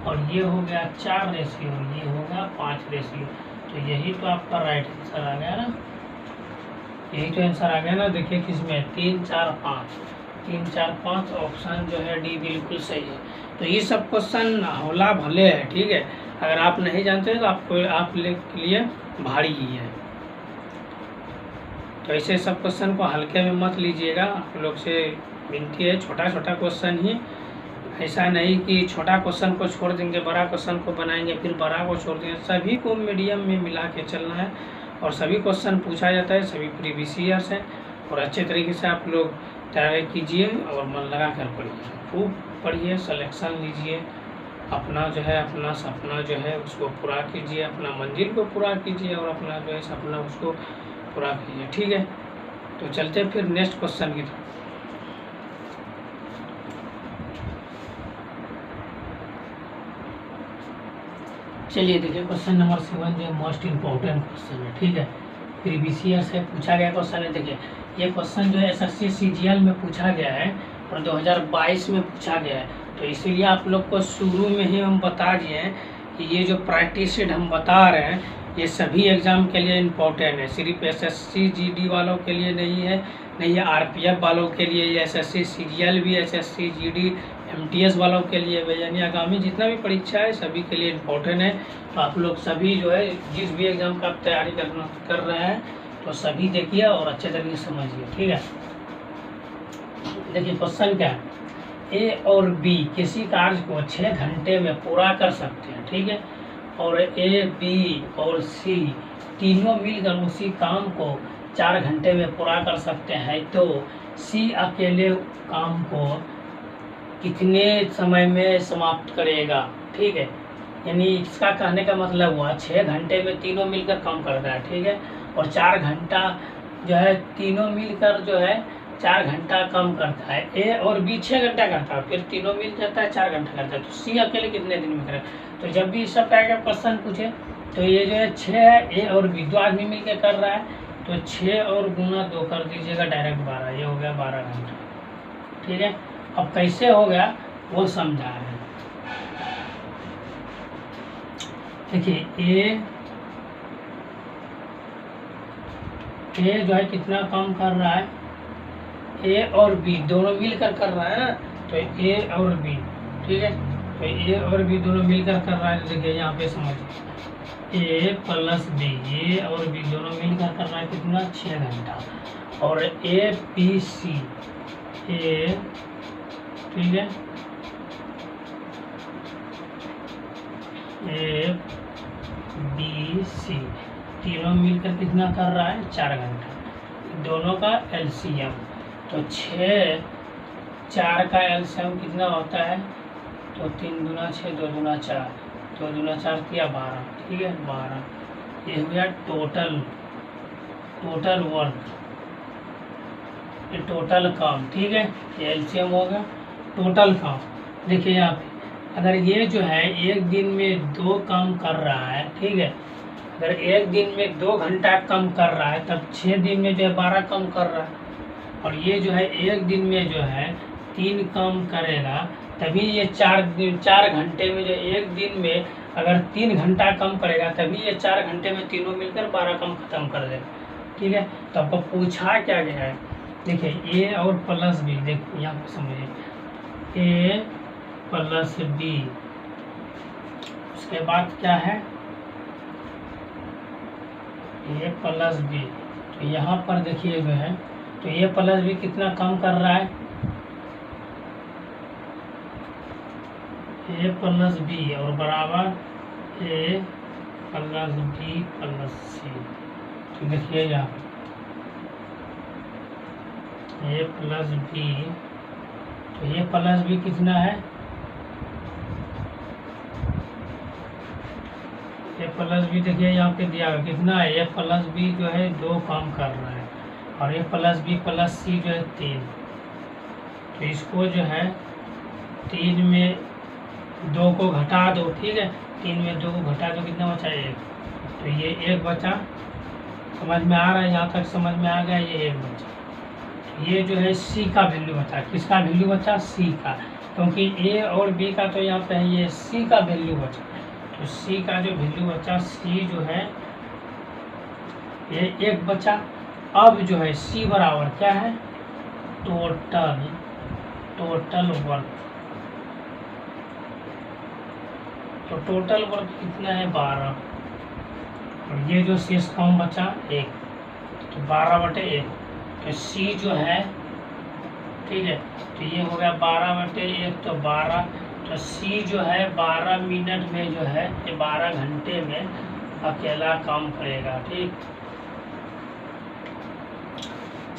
और ये हो गया 4 रेशियो, ये हो गया 5 रेशियो। तो यही तो आपका राइट आंसर आ गया ना, यही तो आंसर आ गया ना। देखिए किसमें 3, 4, 5, 3, 4, 5 ऑप्शन जो है डी बिल्कुल सही है। तो ये सब क्वेश्चन होला भले है। ठीक है, अगर आप नहीं जानते तो आप के लिए भारी ही है। तो ऐसे सब क्वेश्चन को हल्के में मत लीजिएगा, आप लोग से विनती है। छोटा छोटा क्वेश्चन ही, ऐसा नहीं कि छोटा क्वेश्चन को छोड़ देंगे बड़ा क्वेश्चन को बनाएंगे फिर बड़ा को छोड़ देंगे। सभी को मीडियम में मिला के चलना है और सभी क्वेश्चन पूछा जाता है, सभी प्रीवियस ईयर्स है। और अच्छे तरीके से आप लोग तैयारी कीजिए और मन लगा कर पढ़िए, खूब पढ़िए, सिलेक्शन लीजिए, अपना जो है अपना सपना जो है उसको पूरा कीजिए, अपना मंजिल को पूरा कीजिए और अपना जो है सपना उसको पूरा कीजिए। ठीक है, तो चलते फिर नेक्स्ट क्वेश्चन की तरफ। चलिए देखिए, क्वेश्चन नंबर 7 जो मोस्ट इम्पोर्टेंट क्वेश्चन है। ठीक है, प्रीवियस ईयर से पूछा गया क्वेश्चन है। देखिए, ये क्वेश्चन जो है SSC CGL में पूछा गया है और 2022 में पूछा गया है। तो इसीलिए आप लोग को शुरू में ही हम बता दिए हैं कि ये जो प्रैक्टिस शीट हम बता रहे हैं ये सभी एग्ज़ाम के लिए इम्पोर्टेंट है, सिर्फ SSC GD वालों के लिए नहीं है, नहीं है RPF वालों के लिए, ये SSC CGL भी, SSC GD MTS वालों के लिए, यानी आगामी जितना भी परीक्षा है सभी के लिए इम्पोर्टेंट है। तो आप लोग सभी जो है जिस भी एग्ज़ाम का आप तैयारी कर रहे हैं तो सभी देखिए और अच्छे तरीके से समझिए। ठीक है, देखिए क्वेश्चन क्या है, A और B किसी कार्य को 6 घंटे में पूरा कर सकते हैं। ठीक है, और A, B और C तीनों मिलकर उसी काम को 4 घंटे में पूरा कर सकते हैं, तो C अकेले काम को कितने समय में समाप्त करेगा। ठीक है, यानी इसका कहने का मतलब हुआ 6 घंटे में तीनों मिलकर काम करता है। ठीक है, और 4 घंटा जो है तीनों मिलकर जो है 4 घंटा कम करता है। A और B 6 घंटा करता है, फिर तीनों मिल जाता है 4 घंटा करता है, तो C अकेले कितने दिन में करेगा। तो जब भी इस सब टाइप का क्वेश्चन पूछे तो ये जो है 6 है, A और B 2 आदमी मिलकर कर रहा है, तो 6 और गुना 2 कर दीजिएगा डायरेक्ट 12, ये हो गया 12 घंटा। ठीक है, अब कैसे हो गया वो समझा है। देखिए A जो है कितना काम कर रहा है, A और B दोनों मिलकर कर रहा है ना, तो A और B, ठीक है, तो A और B दोनों मिलकर कर रहा है। देखिए यहाँ पे समझिए, ए प्लस बी, ए और बी दोनों मिलकर कर रहा है कितना 6 घंटा। और ए बी सी, ए ठीक है ए बी सी तीनों मिलकर कितना कर रहा है 4 घंटा। दोनों का एलसीएम तो 6, 4 का एलसीएम कितना होता है तो 3 दूना 6, 2 दूना 4, 2 दूना 4 किया 12, ठीक है 12। ये हो गया टोटल वर्क, ये टोटल काम, ठीक है ये एलसीएम हो गया टोटल काम। देखिए यहाँ पे अगर ये जो है एक दिन में 2 काम कर रहा है, ठीक है अगर एक दिन में 2 घंटा कम कर रहा है तब 6 दिन में जो है 12 कम कर रहा है। और ये जो है एक दिन में जो है 3 काम करेगा तभी ये 4 घंटे में, जो एक दिन में अगर 3 घंटा कम करेगा तभी ये 4 घंटे में तीनों मिलकर 12 काम खत्म कर देगा, ठीक है। तो आपको पूछा क्या गया है, देखिए ए और प्लस बी, देखिए यहाँ पे समझिए ए प्लस बी, उसके बाद क्या है ए प्लस बी। तो यहाँ पर देखिए जो है तो ए प्लस बी कितना कम कर रहा है, ए प्लस बी और बराबर ए प्लस बी प्लस सी। तो देखिए यहाँ ए प्लस बी, तो ए प्लस बी कितना है ए प्लस बी, देखिए यहाँ पे दिया हुआ कितना है ए प्लस बी जो है 2 काम कर रहा है और ए प्लस बी प्लस सी जो है 3। तो इसको जो है 3 में 2 को घटा दो, ठीक है 3 में 2 को घटा दो कितना बचा 1, तो ये 1 बचा। समझ में आ रहा है, यहाँ तक समझ में आ गया, ये 1 बचा। ये जो है सी का वैल्यू बचा, किसका वैल्यू बचा सी का, क्योंकि ए और बी का तो यहाँ पे है, ये सी का वैल्यू बचा। तो सी का जो वैल्यू बचा, सी जो है ये 1 बचा। अब जो है सी बराबर क्या है टोटल वर्क। तो टोटल वर्क कितना है 12, और ये जो शेष काम बचा 1, तो 12/1। तो सी जो है ठीक है, तो ये हो गया 12/1 तो 12। तो सी जो है 12 मिनट में जो है ये 12 घंटे में अकेला काम करेगा, ठीक।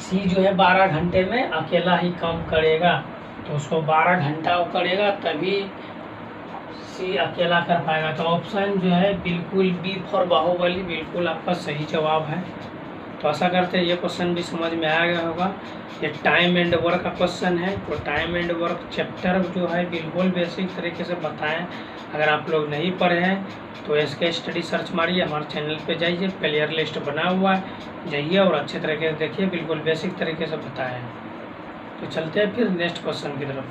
सी जो है 12 घंटे में अकेला ही काम करेगा, तो उसको 12 घंटा वो करेगा तभी सी अकेला कर पाएगा। तो ऑप्शन जो है बिल्कुल बी फॉर बाहुबली बिल्कुल आपका सही जवाब है। तो आशा करते हैं ये क्वेश्चन भी समझ में आ गया होगा। ये टाइम एंड वर्क का क्वेश्चन है, तो टाइम एंड वर्क चैप्टर जो है बिल्कुल बेसिक तरीके से बताएं। अगर आप लोग नहीं पढ़े हैं तो इसके स्टडी सर्च मारिए, हमारे चैनल पे जाइए, प्लेयर लिस्ट बना हुआ है, जाइए और अच्छे तरीके से देखिए, बिल्कुल बेसिक तरीके से बताया है। तो चलते हैं फिर नेक्स्ट क्वेश्चन की तरफ।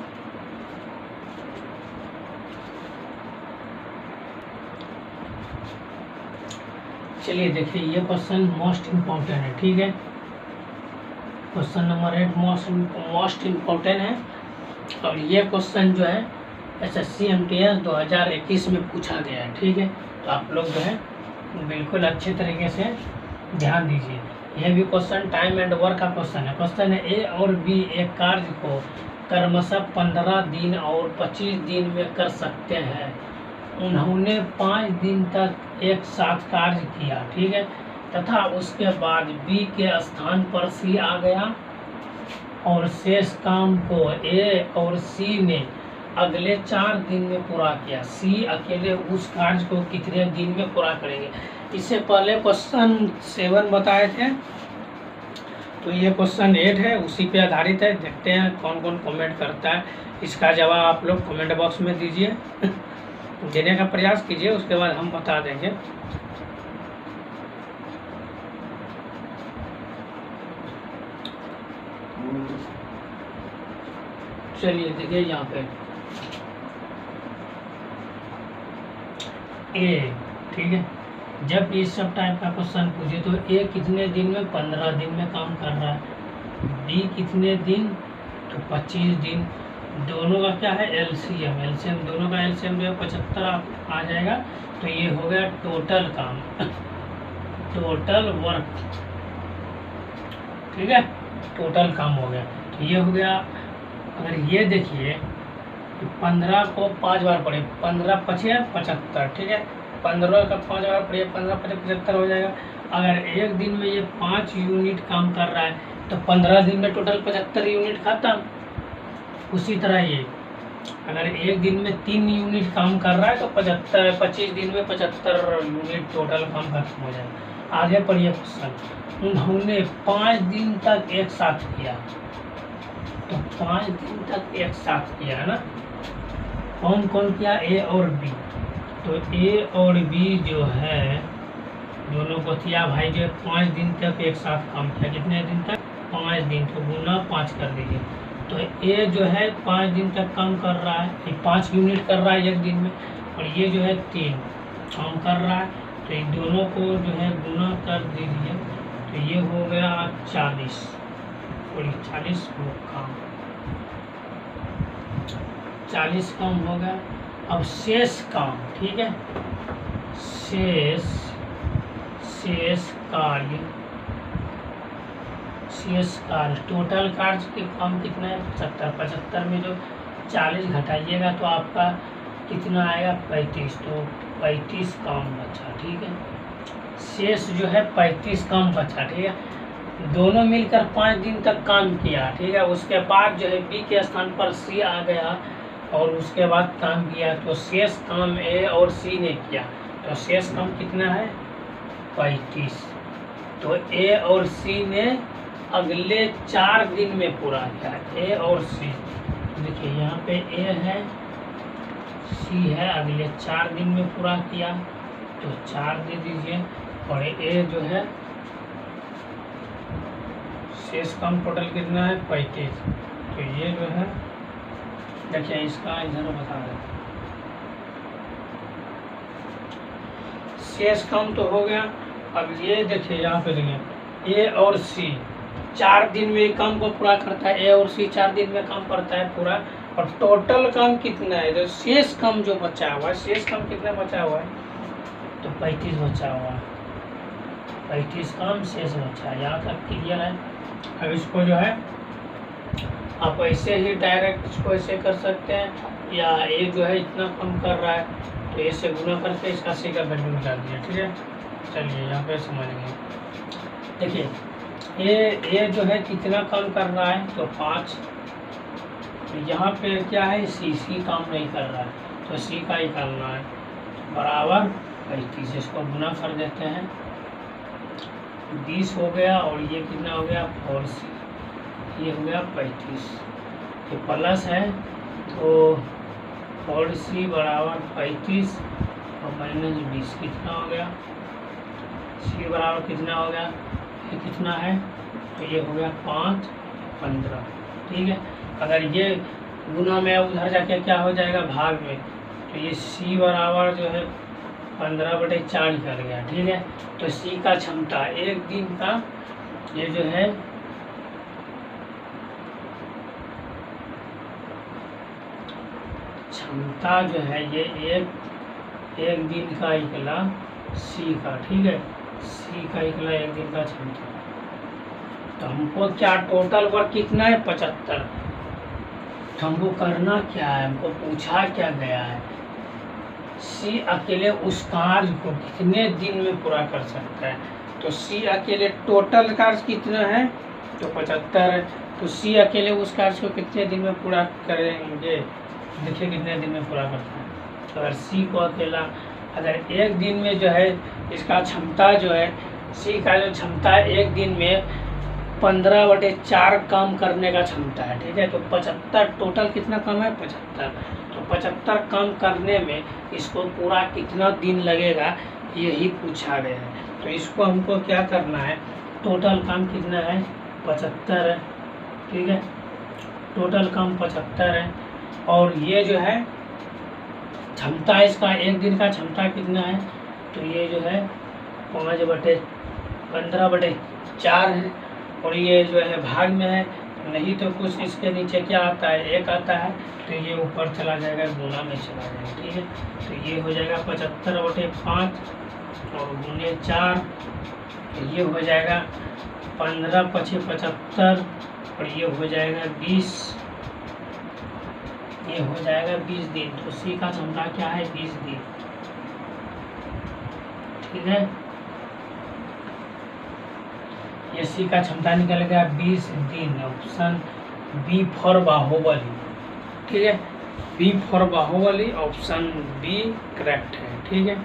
चलिए देखिए ये क्वेश्चन मोस्ट इम्पोर्टेंट है, ठीक है। क्वेश्चन नंबर 8 मोस्ट इम्पोर्टेंट है, और ये क्वेश्चन जो है SSC MTS 2021 में पूछा गया है, ठीक है। तो आप लोग जो है बिल्कुल अच्छे तरीके से ध्यान दीजिए। यह भी क्वेश्चन टाइम एंड वर्क का क्वेश्चन है। क्वेश्चन है ए और बी एक कार्य को क्रमशः 15 दिन और 25 दिन में कर सकते हैं। उन्होंने 5 दिन तक एक साथ कार्य किया, ठीक है, तथा उसके बाद बी के स्थान पर सी आ गया और शेष काम को ए और सी ने अगले 4 दिन में पूरा किया। सी अकेले उस कार्य को कितने दिन में पूरा करेंगे। इससे पहले क्वेश्चन 7 बताए थे, तो ये क्वेश्चन 8 है, उसी पे आधारित है। देखते हैं कौन कौन कमेंट करता है। इसका जवाब आप लोग कमेंट बॉक्स में दीजिए, देने का प्रयास कीजिए, उसके बाद हम बता देंगे। चलिए देखिए यहाँ पे ए, ठीक है, जब इस सब टाइप का क्वेश्चन पूछे तो ए कितने दिन में 15 दिन में काम कर रहा है, बी कितने दिन तो 25 दिन, दोनों का क्या है एलसीएम, दोनों का एलसीएम जो है 75 आ जाएगा। तो ये हो गया टोटल काम, टोटल वर्क, ठीक है, टोटल काम हो गया। तो ये हो गया। अगर ये देखिए 15 को 5 बार पढ़े, 15 पचे 75, ठीक है, 15 का 5 बार पढ़िए, 15 पचे 75 हो जाएगा। अगर एक दिन में ये 5 यूनिट काम कर रहा है तो 15 दिन में टोटल 75 यूनिट खत्म। उसी तरह ये अगर एक दिन में 3 यूनिट काम कर रहा है तो 25 दिन में 75 यूनिट टोटल काम खत्म हो जाएगा। आगे पढ़िए क्वेश्चन। उन्होंने 5 दिन तक एक साथ किया, तो 5 दिन तक एक साथ किया है ना। कौन कौन किया, ए और बी। तो ए और बी जो है दोनों बतिया भाई जो 5 दिन तक एक साथ काम किया। कितने दिन तक, 5 दिन। तो गुना 5 कर दीजिए। तो ए जो है 5 दिन तक काम कर रहा है, 5 यूनिट कर रहा है एक दिन में, और ये जो है 3 काम कर रहा है। तो इन दोनों को जो है गुना कर दीजिए। तो ये हो गया 40, और 40 वो काम, 40 काम हो गया। अब शेष काम, ठीक है, शेष कार्य टोटल कार्य के काम कितना है 75। 75 में जो 40 घटाइएगा तो आपका कितना आएगा 35। तो 35 काम बचा, ठीक है। शेष जो है 35 काम बचा, ठीक है। दोनों मिलकर 5 दिन तक काम किया, ठीक है। उसके बाद जो है बी के स्थान पर सी आ गया और उसके बाद काम किया। तो शेष काम ए और सी ने किया। तो शेष काम कितना है 35। तो ए और सी ने अगले 4 दिन में पूरा किया। ए और सी देखिए यहाँ पे ए है, सी है, अगले 4 दिन में पूरा किया। तो 4 दे दीजिए। और ए जो है शेष काम टोटल कितना है 35। तो ये जो है देखिए इसका इधर बता दें। शेष काम तो हो गया। अब ये देखिए यहाँ पे देखिए ए और सी 4 दिन में काम को पूरा करता है। ए और सी 4 दिन में काम करता है पूरा। और टोटल काम कितना है, जो शेष काम जो बचा हुआ है, शेष काम कितना बचा हुआ है तो 35 बचा हुआ है। 35 काम शेष बचा है। यहाँ तक क्लियर है। अब इसको जो है आप ऐसे ही डायरेक्ट इसको ऐसे कर सकते हैं, या ये जो है इतना कम कर रहा है तो ऐसे गुना करके इसका सी का वैल्यू निकाल दिया, ठीक है। चलिए यहाँ पे समझेंगे। देखिए ये जो है कितना काम कर रहा है तो 5। तो यहाँ पे क्या है सी काम नहीं कर रहा है, तो सी का निकालना है बराबर 35। इसको गुना कर देते हैं, 20 हो गया। और ये कितना हो गया 4c, ये हो गया 35। ये प्लस है तो 4c बराबर 35 और माइनस 20 कितना हो गया, सी बराबर कितना हो गया, ये कितना है तो ये हो गया 5 15, ठीक है। अगर ये गुना में उधर जाके क्या हो जाएगा भाग में, तो ये सी बराबर जो है 15/4 निकल गया, ठीक है। तो सी का क्षमता एक दिन का ये जो है क्षमता जो है ये एक दिन का निकला सी का, ठीक है। सी का निकला एक दिन का क्षमता। तो हमको क्या टोटल वर्क कितना है 75। तो हमको करना क्या है, हमको पूछा क्या गया है सी अकेले उस कार्य को कितने दिन में पूरा कर सकता है। तो सी अकेले टोटल कार्य कितना है तो 75 है। तो सी अकेले उस कार्य को कितने दिन में पूरा करेंगे, देखिए कितने दिन में पूरा करता है। तो अगर सी को अकेला अगर एक दिन में जो है इसका क्षमता जो है सी का जो क्षमता है एक दिन में 15/4 काम करने का क्षमता है, ठीक है। तो 75 टोटल कितना काम है 75। तो 75 काम करने में इसको पूरा कितना दिन लगेगा यही पूछा गया है। तो इसको हमको क्या करना है, टोटल काम कितना है 75 है, ठीक है। टोटल काम 75 है। और ये जो है क्षमता इसका एक दिन का क्षमता कितना है तो ये जो है 5/15/4 है। और ये जो है भाग में है नहीं तो कुछ इसके नीचे क्या आता है, 1 आता है, तो ये ऊपर चला जाएगा, गुना में चला जाएगा। ठीक है, तो ये हो जाएगा 75/5 और गुने 4, तो ये हो जाएगा 15×5=75 और ये हो जाएगा 20, ये हो जाएगा 20 दिन। तो सी का क्षमता क्या है, 20 दिन। ठीक है, ये सी का क्षमता निकल गया 20 दिन। Option B for Baahubali. ठीक है, B for Baahubali, option B correct है। ठीक है,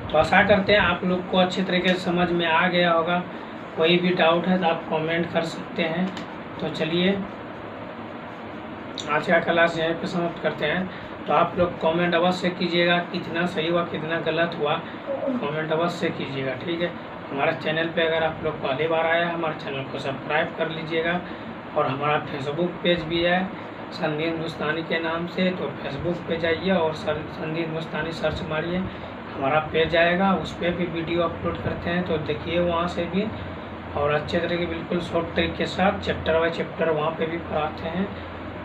तो आशा करते हैं आप लोग को अच्छे तरीके से समझ में आ गया होगा। कोई भी डाउट है तो आप कमेंट कर सकते हैं। तो चलिए आज का क्लास यहीं पे समाप्त करते हैं। तो आप लोग कमेंट अवश्य कीजिएगा, कितना सही हुआ कितना गलत हुआ, कमेंट अवश्य कीजिएगा। ठीक है, हमारे चैनल पे अगर आप लोग पहली बार आए हैं, हमारे चैनल को सब्सक्राइब कर लीजिएगा। और हमारा फेसबुक पेज भी है संदीप हिंदुस्तानी के नाम से, तो फेसबुक पे जाइए और संदीप हिंदुस्तानी सर्च मारिए, हमारा पेज आएगा। उस पर भी वीडियो अपलोड करते हैं, तो देखिए वहाँ से भी। और अच्छे तरीके बिल्कुल शॉर्ट ट्रिक के साथ चैप्टर बाय चैप्टर वहाँ पे भी पढ़ाते हैं,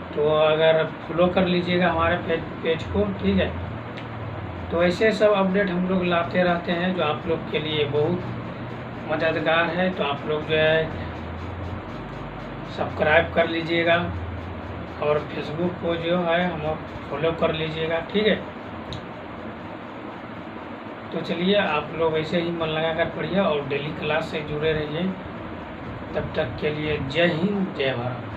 तो अगर फॉलो कर लीजिएगा हमारे पेज को। ठीक है, तो ऐसे सब अपडेट हम लोग लाते रहते हैं जो आप लोग के लिए बहुत मददगार है। तो आप लोग जो है सब्सक्राइब कर लीजिएगा और फेसबुक को जो है हम फॉलो कर लीजिएगा। ठीक है, तो चलिए आप लोग ऐसे ही मन लगा कर पढ़िए और डेली क्लास से जुड़े रहिए। तब तक के लिए जय हिंद, जय भारत।